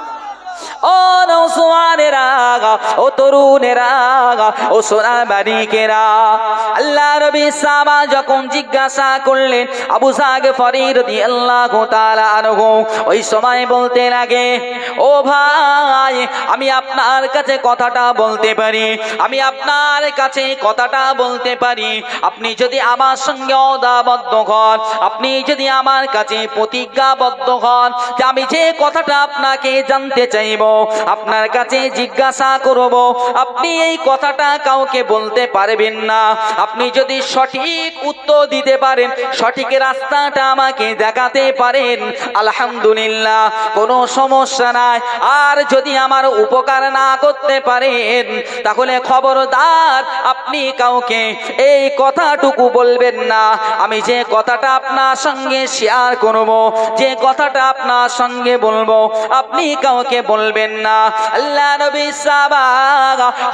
ও নওজোয়ানেরা, ও তরুণেরা, ও সোনার মানিকেরা, আল্লাহ নবী সাহাবা যখন জিজ্ঞাসা করলেন আবু যর গিফারী রাদিয়াল্লাহু তাআলা আনহু, ওই সময় বলতে লাগে, ও ভাই, আমি আপনার কাছে কথাটা বলতে পারি, আমি আপনার কাছে কথাটা বলতে পারি। আপনি যদি আমার সঙ্গে ওয়াদাবদ্ধ হন, আপনি যদি আমার কাছে প্রতিজ্ঞাবদ্ধ হন যে আমি যে কথাটা আপনাকে জানতে চাইব, আপনার কাছে জিজ্ঞাসা করব, আপনি এই কথাটা কাউকে বলতে পারবেন না। আপনি যদি সঠিক উত্তর দিতে পারেন, সঠিক রাস্তাটা আমাকে দেখাতে পারেন, আলহামদুলিল্লাহ, কোনো সমস্যা নাই। আর যদি আমার উপকার না করতে পারেন, তাহলে খবরদার আপনি কাউকে এই কথাটুকু বলবেন না। আমি যে কথাটা আপনার সঙ্গে শেয়ার করব, যে কথাটা আপনার সঙ্গে বলবো, আপনি কাউকে বলবেন না। আল্লাহ নবী সাহাবা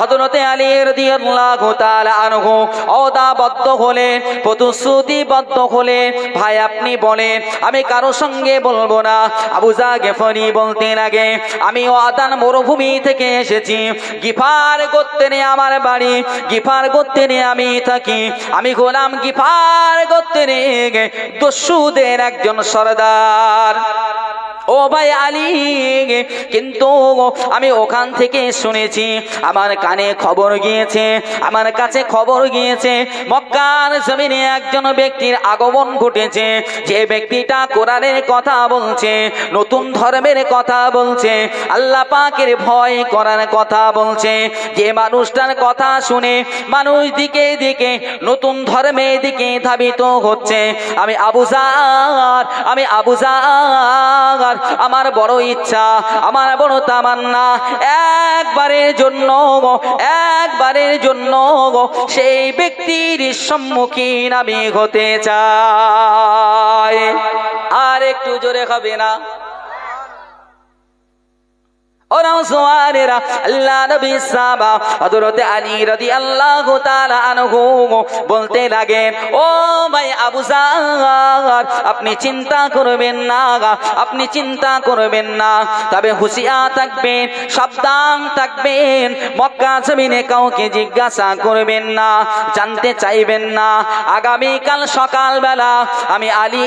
হযরত আলী রাদিয়াল্লাহু তাআলা আনহু ওয়াদাবদ্ধ হলেন, প্রতিশ্রুতিবদ্ধ হলেন, ভাই আপনি বলেন, আমি কারো সঙ্গে বলবো না। আবু যর গিফারী বলতে লাগে, আমি ওয়াদান মরুভূমি থেকে এসেছি, গিফার গোত্রে আমার বাড়ি, গিফার গোত্রে আমি থাকি, আমি গোলাম গিফার গোত্রে দস্যুদের একজন সরদার। ও ভাই আলী, কিন্তু আমি ওখান থেকে শুনেছি, আমার কানে খবর গিয়েছে, আমার কাছে খবর গিয়েছে, মক্কার জমিনে একজন ব্যক্তির আগমন ঘটেছে, যে ব্যক্তিটা কোরআনের কথা বলছে, নতুন ধর্মের কথা বলছে, আল্লাহ পাকের ভয় করার কথা বলছে। যে মানুষটার কথা শুনে মানুষ দিকে দিকে নতুন ধর্মের দিকে ধাবিত হচ্ছে। আমি আবু যর, আমার বড় ইচ্ছা, আমার বড় তামান্না, একবারের জন্য সেই ব্যক্তির সম্মুখীন আমি হতে চাই। আর একটু জোরে হবে না? ওরা সোয়ারেরা আল্লাহ নবী সাহাবা হযরত আলী রাদিয়াল্লাহু তাআলা আনহু বলতে লাগেন, ও ভাই আবু যার, আপনি চিন্তা করবেন না, আপনি চিন্তা করবেন না, তবে হুঁশিয়ার থাকবেন, সাবধান থাকবেন, মক্কা জমিনে কাউকে জিজ্ঞাসা করবেন না, জানতে চাইবেন না। আগামীকাল সকালবেলা আমি আলী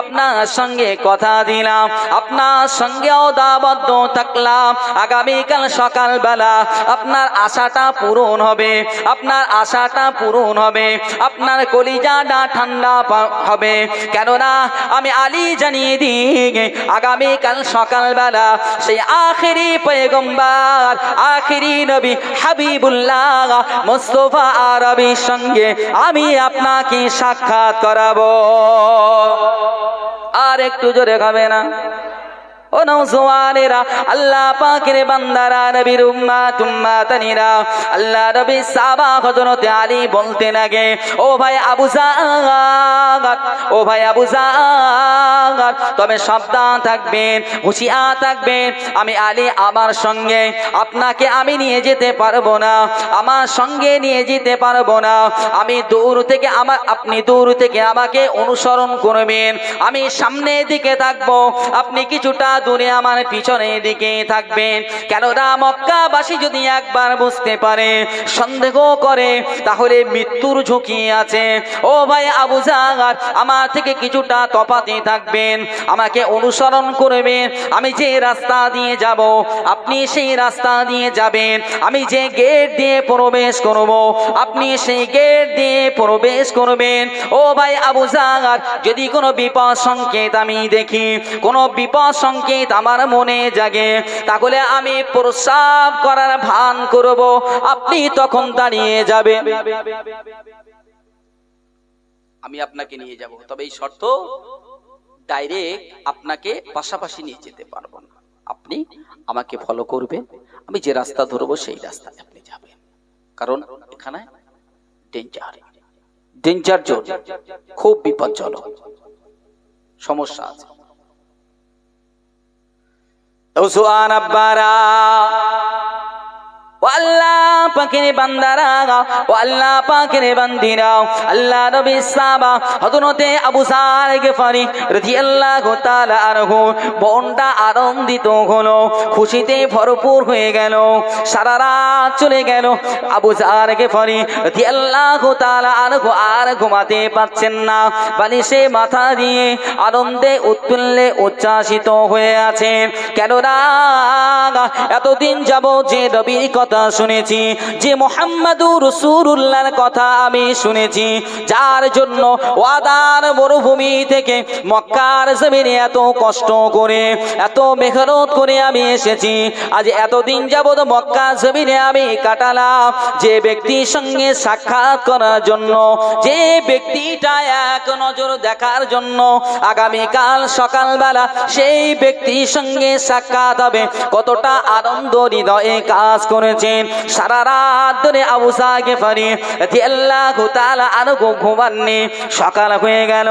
আপনার সঙ্গে কথা দিলাম, আপনার সঙ্গেও দাবদ্ধ থাকলাম, আগামীকাল সকালবেলা আপনার আশাটা পূরণ হবে, আপনার আশাটা পূরণ হবে, আপনার কলিজাটা ঠান্ডা হবে। কেননা আমি আলী জানিয়ে দিই, আগামীকাল সকালবেলা সেই আখেরি পয়গম্বর, আখেরি নবী হাবিবুল্লাহ মুস্তাফা আরবির সঙ্গে আমি আপনাকে সাক্ষাৎ করাবো। আর একটু জোরে হবে না? ও নওজওয়ানেরা, আল্লাহ পাকের বান্দারা, নবীর উম্মত উম্মাতানিরা, আল্লাহ নবী সাহাবা হযরত আলী বলতে লাগে, ও ভাই আবু যার, ও ভাই আবু যার, তবে সাবধান থাকবেন, হুঁশিয়ার থাকবেন। আমি আলী আমার সঙ্গে আপনাকে আমি নিয়ে যেতে পারবো না, আমার সঙ্গে নিয়ে যেতে পারবো না। আমি দূর থেকে আপনি দূর থেকে আমাকে অনুসরণ করবেন, আমি সামনের দিকে থাকবো, আপনি কিছুটা দূরে আমার পিছনের দিকে থাকবেন। কেননা মক্কাবাসী যদি একবার বুঝতে পারে, সন্দেহ করে, তাহলে মৃত্যুর ঝুঁকি আছে। ও ভাই আবু যার, আমার থেকে কিছুটা তফাতে থাকবেন, আমাকে অনুসরণ করবেন। আমি যে রাস্তা দিয়ে যাব আপনি সেই রাস্তা দিয়ে যাবেন, আমি যে গেট দিয়ে প্রবেশ করব আপনি সেই গেট দিয়ে প্রবেশ করবেন। ও ভাই আবু যার, যদি কোনো বিপদ সংকেত আমি দেখি, কোনো বিপদ সংকেত আমার মনে জাগে, তাহলে আমি প্রস্রাব করার ভান করব, আপনি তখন দাঁড়িয়ে যাবে, আমি আপনাকে নিয়ে যাব। তবে এই শর্ত, ডাইরেক্ট আপনাকে পাশাপাশি নিয়ে যেতে পারবো না, আপনি আমাকে ফলো করবেন, আমি যে রাস্তা ধরবো সেই রাস্তায় আপনি যাবেন। কারণ এখানে ডেঞ্জার জোন, খুব বিপজ্জনক, সমস্যা আছে। ওসুয়ান আব্বারা, ও আল্লাহ পাকের বান্দারা, ও আল্লাহ পাকের বান্দিরা, আল্লাহ নবী সাহাবা হযরত আবু যার গিফারি রাদিয়াল্লাহু তাআলা আনহু মনটা আনন্দিত হলো, খুশিতে ভরপুর হয়ে গেল, সারা রাত চলে গেল। আবু যার গিফারি রাদিয়াল্লাহু তাআলা আনহু আর ঘুমাতে পারছেন না, বালিশে মাথা দিয়ে আনন্দে উৎফুল্লে উচ্ছ্বাসিত হয়ে আছেন। কেননা এতদিন যাবত যে নবীর কথা শুনেছি, যে মুহাম্মাদুর রাসূলুল্লাহর কথা আমি শুনেছি, যার জন্য ওয়াদার মরুভূমি থেকে মক্কার জমিনে এত কষ্ট করে, এত মেহনত করে আমি এসেছি, আজ এতদিন যাবত মক্কা জমিনে আমি কাটালাম, যে ব্যক্তির সঙ্গে সাক্ষাৎ করার জন্য, যে ব্যক্তিটা এক নজর দেখার জন্য আগামীকাল সকালবেলা সেই ব্যক্তির সঙ্গে সাক্ষাৎ হবে, কতটা আনন্দ হৃদয়ে কাজ করেছে। সারা রাত ধরে আবু যার গিফারি রাদিয়াল্লাহু তাআলা আনহু ঘুমাননি। সকাল হয়ে গেল,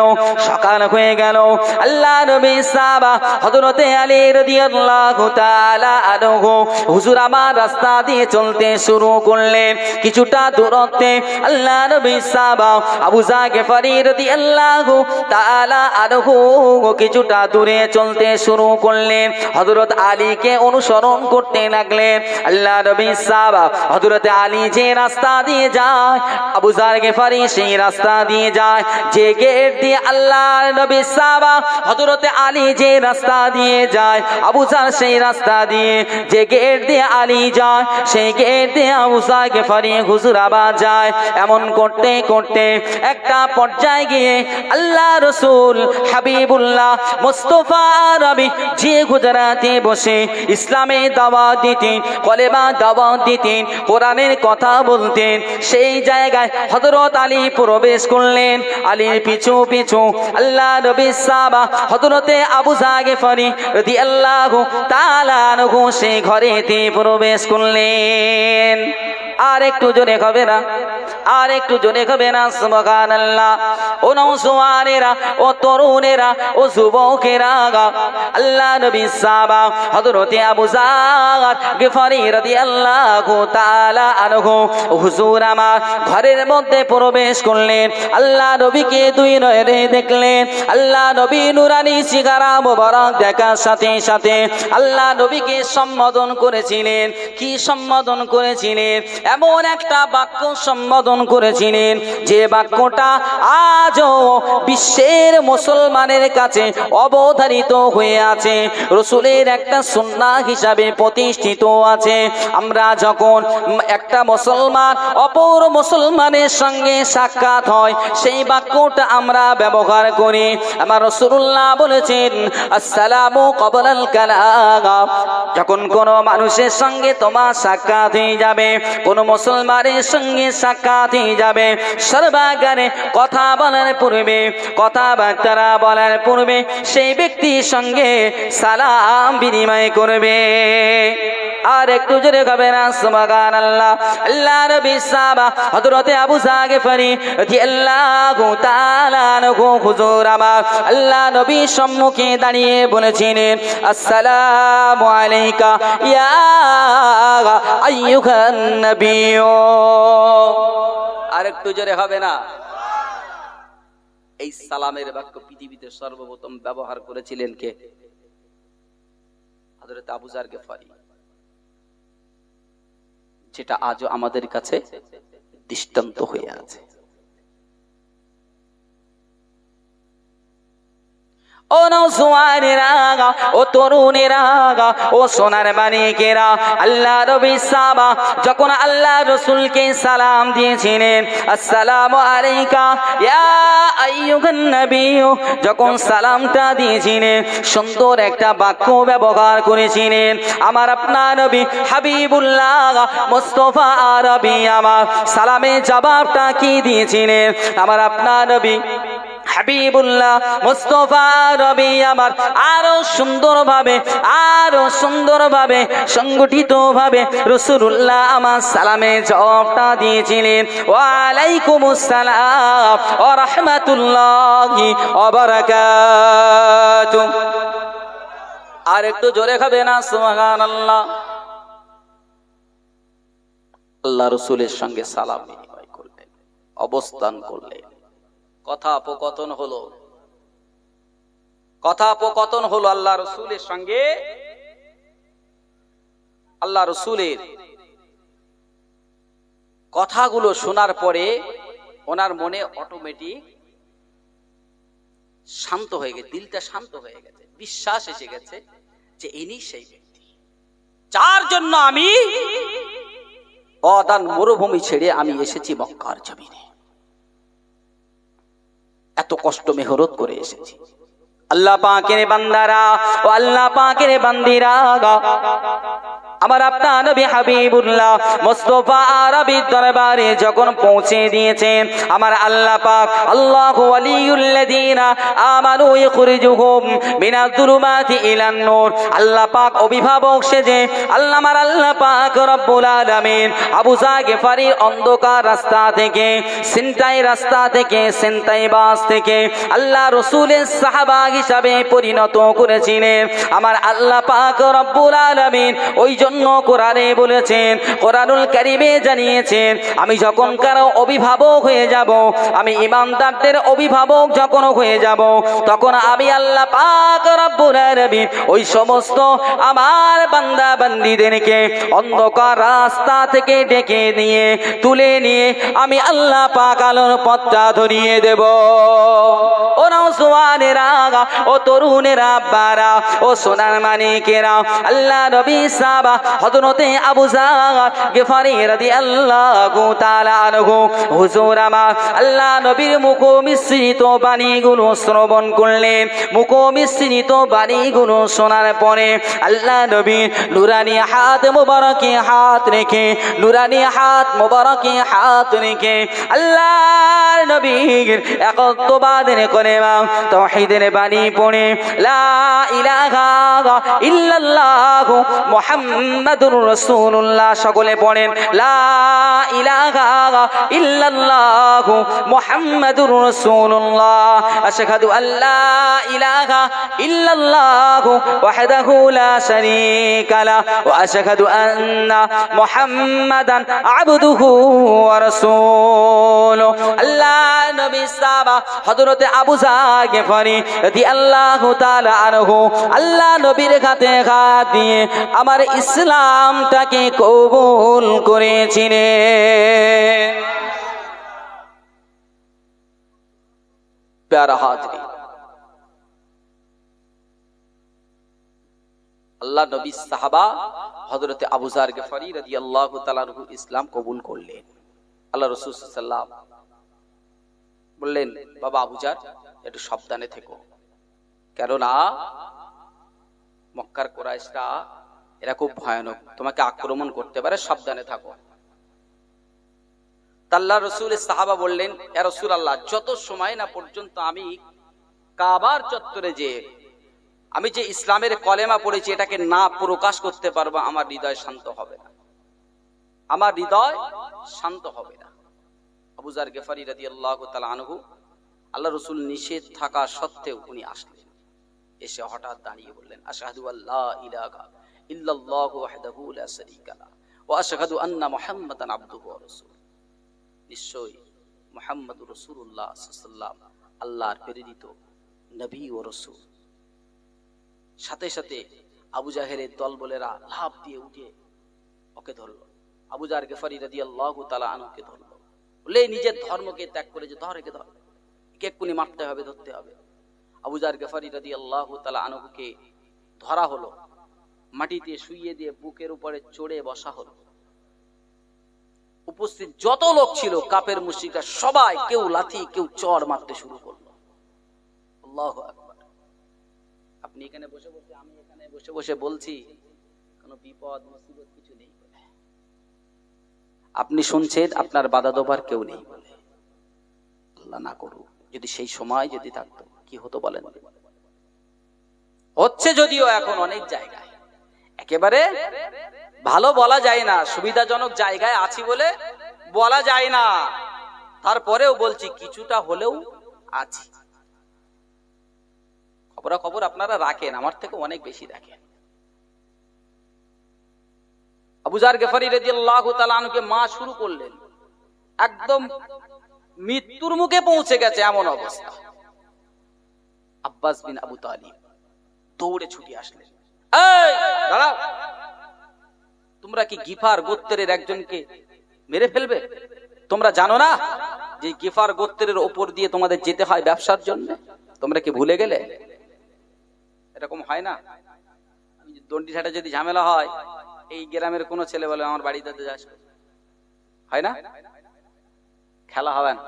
সকাল হয়ে গেল। আল্লাহ নবী সাহাবা হযরত আলী রাদিয়াল্লাহু তাআলা আনহু হুজুর আমার রাস্তা দিয়ে চলতে শুরু করলেন। কিছুটা দূরত্বে আল্লাহ নবী সাহাবা আবু যার গিফারি রাদিয়াল্লাহু তাআলা আনহু কিছুটা দূরে চলতে শুরু করলেন, হযরত আলীকে অনুসরণ করতে লাগলেন। আল্লাহ নবী সাহাবা হযরত আলী যে রাস্তা দিয়ে যায়, আবু যার গিফারি সেই রাস্তা দিয়ে যায়, যে গেট দিয়ে আল্লাহর নবী সাহাবা হযরত আলী যে রাস্তা দিয়ে যায়, আবু যার সেই রাস্তা দিয়ে, যে গেট দিয়ে আলী যায় সেই গেট দিয়ে আবু যার গিফারি হুজুর আবার যায়। এমন করতে করতে একটা পর্যায়ে গিয়ে আল্লাহ রাসূল হাবিবুল্লাহ মুস্তাফা আরবি যে গুজরাতে বসে ইসলামে দাওয়াত দিতেন, কলেমা দাওয়াত দিতেন, কোরআনের কথা বলতেন, সেই জায়গায় হযরত আলী প্রবেশ করলেন। আলীর পিছু পিছু আল্লাহ নবী সাহাবা হযরত আবু যার গিফারি রাদিয়াল্লাহু তাআলা আনহু সেই ঘরেতে প্রবেশ করলেন। আর একটু জোরে হবে না, আর একটু জোরে হবে না সুবহানাল্লাহ। ও নওজওয়ানেরা, ও তরুণেরা, ও যুবকেরা, আল্লাহ নবী সাহাবা হযরতে আবু যার গিফারি রাদিয়াল্লাহু তাআলা আনহু হুজুর আমার ঘরের মধ্যে প্রবেশ করলেন। আল্লাহ নবীকে দুই নয়নে দেখলেন। আল্লাহ নবী নুরানি চেহারা মোবারক দেখার সাথে সাথে আল্লাহ নবীকে সম্বোধন করেছিলেন। কি সম্বোধন করেছিলেন? এমন একটা বাক্য সম্বোধন করেছিলেন যে বাক্যটা আজও বিশ্বের মুসলমানের কাছে অবধারিত হয়ে আছে, রসুলের একটা সুন্নাহ হিসাবে প্রতিষ্ঠিত আছে। আমরা যখন একটা মুসলমান অপর মুসলমানের সঙ্গে সাক্ষাৎ হয়, সেই বাক্যটা আমরা ব্যবহার করি। আমার রাসূলুল্লাহ বলেছেন আসসালামু ক্বাবলাল কালাম। যখন কোনো মানুষের সঙ্গে তোমার সাক্ষাৎ হয়ে যাবে, কোন মুসলমানের সঙ্গে সাক্ষাৎ হয়ে যাবে, সর্বাগারে কথা বলার পূর্বে, কথাবার্তা বলার পূর্বে সেই ব্যক্তির সঙ্গে সালাম বিনিময় করবে। আর একটু জোরে হবে না সুবহানাল্লাহ। আল্লাহ নবী সাহাবা হযরতে আবু যার গিফারি রাদিয়াল্লাহু তাআলা আনহু হুজুর আমার আল্লাহ নবীর সম্মুখে দাঁড়িয়ে বলেছিলেন আসসালামু আলাইকা ইয়া আইয়ুহান নবিয়্যু। আর একটু জোরে হবে না? এই সালামের বাক্য পৃথিবীতে সর্বপ্রথম ব্যবহার করেছিলেন কে? হযরত আবু যার গিফারি, যেটা আজও আমাদের কাছে দৃষ্টান্ত হয়ে আছে। ও নওজওয়ানেরা, ও তরুণেরা, ও সোনার মানিকেরা, আল্লাহ নবী সাহাবা যখন আল্লাহ রাসূলকে সালাম দিয়েছিলেন আসসালামু আলাইকা ইয়া আইয়ুহান নবিয়্যু, যখন সালামটা দিয়েছিলেন সুন্দর একটা বাক্য ব্যবহার করেছিলেন। আমার আপনার নবী হাবিবুল্লাহ মুস্তাফা আরবি আমার সালামের জবাবটা কি দিয়েছিলেন? আমার আপনার নবী হাবিবুল্লাহ মুস্তাফা নবী আমার আরো সুন্দরভাবে সংগঠিতভাবে রাসূলুল্লাহ আমার সালামে জবাবটা দিয়েছিলেন ওয়া আলাইকুমুস সালাম ওয়া রাহমাতুল্লাহি ওয়া বারাকাতুহু। আর একটু জোরে হবে না সুবহানাল্লাহ। আল্লাহ রাসূলের সঙ্গে সালাম বিনিময় করলেন, অবস্থান করলেন, কথোপকথন হলো আল্লাহ রসুলের সঙ্গে। আল্লাহ রসুলের কথাগুলো শোনার পরে ওনার মনে অটোমেটিক শান্ত হয়ে গেছে, দিলটা শান্ত হয়ে গেছে, বিশ্বাস এসে গেছে যে ইনি সেই ব্যক্তি যার জন্য আমি অদান মরুভূমি ছেড়ে আমি এসেছি মক্কার জমিনে, এত কষ্ট মেহনত করে এসেছি। আল্লাহ পাকের বান্দারা ও আল্লাহ পাকের বান্দিরা, আমার আপনার নবী হাবিবুল্লাহ মুস্তাফা আরবির দরবারে যখন পৌঁছে দিয়েছেন, আমার আল্লাহ পাক আল্লাহু ওয়ালিউল্লাযিনা আমানু ইখরিজুহুম মিনাজ যুলুমাতি ইলান নূর, আল্লাহ পাক অভিভাবক সেজে আমার আল্লাহ পাক রব্বুল আলামিন আবু যার গিফারির অন্ধকার রাস্তা থেকে, ছিনতাই রাস্তা থেকে, ছিনতাইবাজ থেকে আল্লাহ রাসূলের সাহাবা হিসাবে পরিণত করেছিলেন। আমার আল্লাহ পাক রব্বুল আলামিন ওই জন্য কোরআনে বলেছেন, কোরআনুল কারীমে জানিয়েছেন, আমি যখন কারো অভিভাবক হয়ে যাব, আমি ইমানদারদের অভিভাবক যখন হয়ে যাব, তখন আমি আল্লাহ পাক রব্বুল আলামিন ওই সমস্ত আমার বান্দা বান্দীদেরকে অন্ধকার রাস্তা থেকে ডেকে নিয়ে তুলে নিয়ে আমি আল্লাহ পাক আলোর পথটা ধরিয়ে দেব। ও নওজওয়ানেরা, ও তরুণেরা, আব্বারা, ও সোনার মানিকেরা, আল্লাহ নবী সাহাবা হযরতে আবু যার গিফারি রাদিয়াল্লাহু তাআলা আনহু হুজুর আমার আল্লাহ নবীর মুখমিশ্রিত বাণীগুলো শ্রবণ করলেন। মুখমিশ্রিত বাণীগুলো শোনার পরে আল্লাহ নবী নুরানি হাত মুবারকে হাত রেখে, নুরানি হাত মুবারকে হাত রেখে আল্লাহ নবীর একত্ববাদের কলেমা তাওহীদের বাণী পড়ে লা ইলাহা ইল্লাল্লাহ মুহাম্মাদুর রাসূলুল্লাহ সকলে পড়েন লা ইলাহা ইল্লাল্লাহ মুহাম্মাদুর রাসূলুল্লাহ আশহাদু আল্লা ইলাহা ইল্লাল্লাহ ওয়াহদাহু লা শারীকা লা ওয়া আশহাদু আন্না মুহাম্মাদান আবদুহু ওয়া রাসূলুহু আল্লাহ নবী সাহাবা হযরতে আবু যার গিফারি রাদিয়াল্লাহু তাআলা আনহু আল্লাহ নবীর হাতে হাত দিয়ে আমার ইসলামটাকে কবুল করেছিলেন। প্যারা হাজরিন, আল্লাহ নবী সাহাবা হযরতে আবু যার গিফারি রাদিয়াল্লাহু তাআলা আনহু ইসলাম কবুল করলেন। আল্লাহ রাসূল সাল্লাল্লাহু আলাইহি ওয়াসাল্লাম বললেন, বাবা আবু যার একটু সাবধানে থেকো, কেননা মক্কার কুরাইশরা এরা খুব ভয়ানক, তোমাকে আক্রমণ করতে পারে, সাবধানে থাকো। আল্লাহ রাসূলের সাহাবা বললেন, ইয়া রাসূলুল্লাহ, যত সময় না পর্যন্ত আমি কাবার চত্বরে আমি যে ইসলামের কলেমা পড়েছি এটাকে না প্রকাশ করতে পারবো, আমার হৃদয় শান্ত হবে না, আমার হৃদয় শান্ত হবে না। আবু যার গিফারি রাদিয়াল্লাহু তাআলা আনহু আল্লাহ রাসূল নিষেধ থাকা সত্ত্বেও উনি আসলেন, এসে হঠাৎ দাঁড়িয়ে বললেন, আশহাদু আল্লা ইলাহা ইল্লাল্লাহু ওয়াহদাহু লা শারীকা লাহু ওয়া আশহাদু আন্না মুহাম্মাদান আবদুহু ওয়া রাসূলুহু। নিশ্চয়ই মুহাম্মদুর রাসূলুল্লাহ সাল্লাল্লাহু আলাইহি ওয়াসাল্লাম আল্লাহর প্রেরিত নবী ও রাসূল। সাথে সাথে আবু জাহেলের দলবলেরা লাফ দিয়ে উঠে ওকে ধরলো, আবু যার গিফারি রাদিয়াল্লাহু তাআলা আনহুকে ধরলো, বলে নিজের ধর্মকে ত্যাগ করে যে ধর, একে ধর, একে এক্ষুনি মারতে হবে, ধরতে হবে। আবু যার গিফারি রাদিয়াল্লাহু তাআলা আনহুকে ধরা হলো, মাটিতে শুইয়ে দিয়ে বুকের উপরে চড়ে বসা হলো। উপস্থিত যত লোক ছিল কাফের মুশরিকরা সবাই কেউ লাথি কেউ চড় মারতে শুরু করলো। আল্লাহু আকবার। আপনি এখানে বসে বসে, আমি এখানে বসে বসে বলছি, কোনো বিপদ মুসিবত কিছু নেই বলে আপনি শুনছেন, আপনার বাধা দেবার কেউ নেই বলে। আল্লাহ না করুক, যদি সেই সময় যদি থাকতো কি হতো বলেন। হচ্ছে যদিও এখন অনেক জায়গায়, একেবারে ভালো বলা যায় না, সুবিধাজনক জায়গায় আছি বলে বলা যায় না, তারপরেও বলছি কিছুটা হলেও আছি। খবর আপনারা রাখেন, আমার থেকে অনেক বেশি রাখেন। আবু যার গিফারি রাদিয়াল্লাহু তাআলা আনহুকে মা শুরু করলেন, একদম মৃত্যুর মুখে পৌঁছে গেছে এমন অবস্থা। আব্বাস বিন আবু তালিব দৌড়ে ছুটে আসলেন, এই দাঁড়াও, তোমরা কি গিফার গোত্রের একজনকে মেরে ফেলবে? তোমরা জানো না যে গিফার গোত্রের ওপর দিয়ে তোমাদের যেতে হয় ব্যবসার জন্য? তোমরা কি ভুলে গেলে? এরকম হয় না, দন্ডিঘাটে যদি ঝামেলা হয়, এই গ্রামের কোন ছেলে বলে আমার বাড়িতে যাস, হয় না? খেলা হবে না,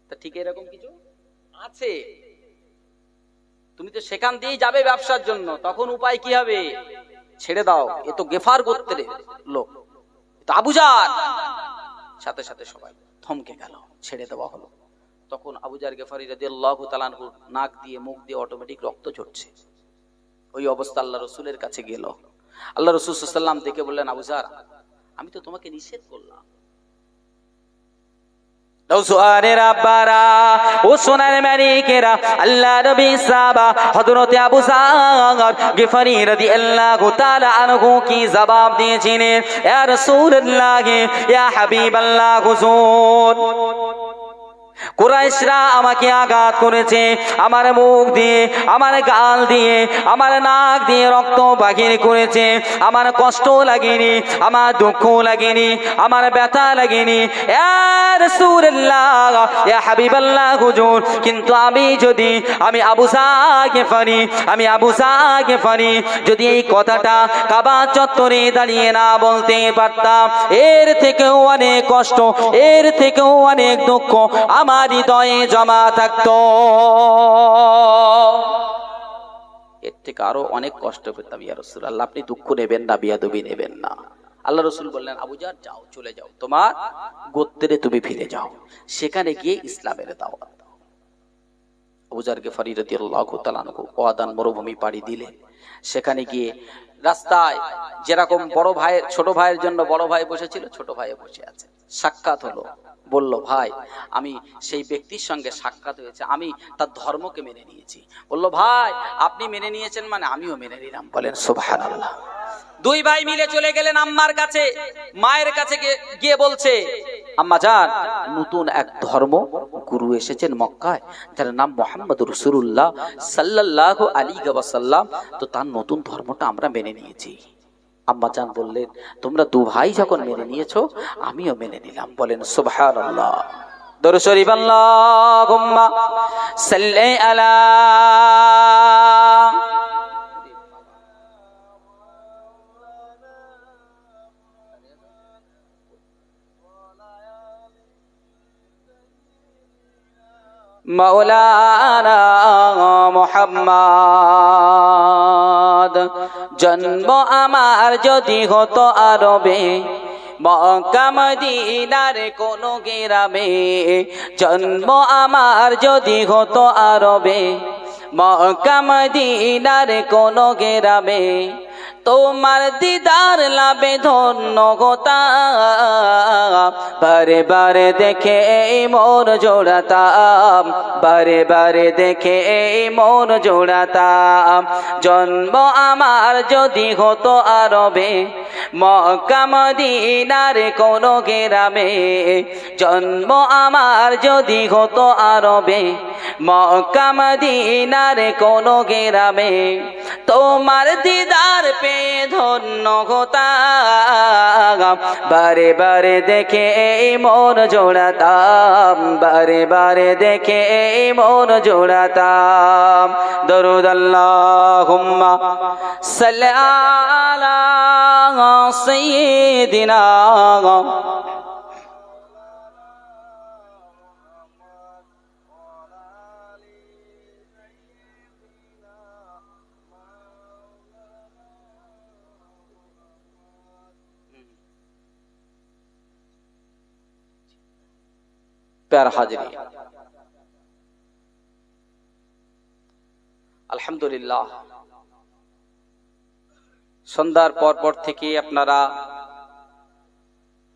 তা ঠিক এরকম কিছু আছে। তুমি তো সেখান দিয়েই যাবে ব্যবসার জন্য, তখন উপায় কি হবে? ছেড়ে দাও, এ তো গিফার গোত্রের লোক, তো আবু যার। সাথে সাথে সবাই থমকে গেল, ছেড়ে দেওয়া হলো। তখন আবু যার গিফারি রাদিয়াল্লাহু তাআলা আনহুর নাক দিয়ে মুখ দিয়ে অটোমেটিক রক্ত ঝরছে। ওই অবস্থা আল্লাহ রাসূলের কাছে গেল। আল্লাহ রাসূল সাল্লাল্লাহু আলাইহি ওয়াসাল্লাম দেখে বললেন, আবু যার, আমি তো তোমাকে নিষেধ করলাম। আল্লাহ নবী সাহাবা হযরত আবু যার গিফারি রাদিয়াল্লাহু তাআলা আনহু কি জবাব দিয়েছিলেন, ইয়া রাসূলুল্লাহ, ইয়া হাবিবাল্লাহ, হুজুর, কুরাইশরা আমাকে আঘাত করেছে, আমার মুখ দিয়ে, আমার গাল দিয়ে, আমার নাক দিয়ে রক্ত বাহির করেছে, আমার কষ্ট লাগেনি, আমার দুঃখ লাগেনি, আমার ব্যথা লাগেনি, ইয়া রাসূলুল্লাহ, ইয়া হাবিবাল্লাহ, হুজুর, কিন্তু আমি আবু যার গিফারি যদি এই কথাটা কাবা চত্বরে দাঁড়িয়ে না বলতে পারতাম, এর থেকেও অনেক কষ্ট, এর থেকেও অনেক দুঃখ আমার হৃদয়ে জমা থাকতো, এর থেকে আরো অনেক কষ্ট পেতাম। ইয়া রাসূলুল্লাহ, আপনি দুঃখ নেবেন না, বিয়াদবি নেবেন না। আল্লাহ রাসূল বললেন, আবু যার, যাও, চলে যাও, তোমার গোত্রে তুমি ফিরে যাও, সেখানে গিয়ে ইসলামের দাওয়াত দাও। আবু যার গিফারি রাদিয়াল্লাহু তাআলা আনহু ওয়াদান মরুভূমি পাড়ি দিলেন। সেখানে গিয়ে রাস্তায় যেরকম বড় ভাইয়ের ছোট ভাইয়ের জন্য বড় ভাই বসেছিল, ছোট ভাইও বসে আছে। সাক্ষাৎ হলো, বলল ভাই আমি সেই ব্যক্তির সঙ্গে সাক্ষাৎ হয়েছে, আমি তার ধর্মকে মেনে নিয়েছি। বলল ভাই আপনি মেনে নিয়েছেন মানে আমিও মেনে নিলাম। বলেন সুবহানাল্লাহ। দুই ভাই মিলে চলে গেলেন আম্মার কাছে, মায়ের কাছে গিয়ে বলছে আম্মা জান নতুন এক ধর্ম গুরু এসেছেন মক্কায়, যার নাম মুহাম্মদুর রাসূলুল্লাহ সাল্লাল্লাহু আলাইহি ওয়াসাল্লাম, তো তার নতুন ধর্মটা আমরা মেনে নিয়েছি। আম্মা জান বললেন তোমরা দু ভাই যখন মেনে নিয়েছো আমিও মেনে নিলাম। বলেন সুবহানাল্লাহ। দরুদ শরীফ আল্লাহুম্মা সাল্লি আলা মাওলানা মুহাম্মদ। জন্ম আমার যদি হতো আরবে, মক্কা মদিনার কোন গ্রামে, জন্ম আমার যদি হতো আরবে, মক্কা মদিনার কোন গ্রামে, তোমার দিদার লাভে ধন্য হতাম, বারে বারে দেখে এই মন জোড়াতাম, বারে বারে দেখে এই মন জোড়াতাম। জন্ম আমার যদি হতো আরবে, মক্কা মদিনার কোন গ্রামে, জন্ম আমার যদি হতো আরবে, মক্কা মদিনার কোন গ্রামে, তোমার দিদার পে ধন্য হতাম, বারে বারে দেখে এই মন জোড়াতাম, বারে বারে দেখে এই মন জোড়াতাম। দরুদ আল্লাহুম্মা সাল্লি আলা সাইয়্যিদিনা প্যার হাজিরি। আলহামদুলিল্লাহ, সন্ধ্যার পর থেকে আপনারা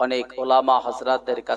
অনেক ওলামা হযরতদের কাছে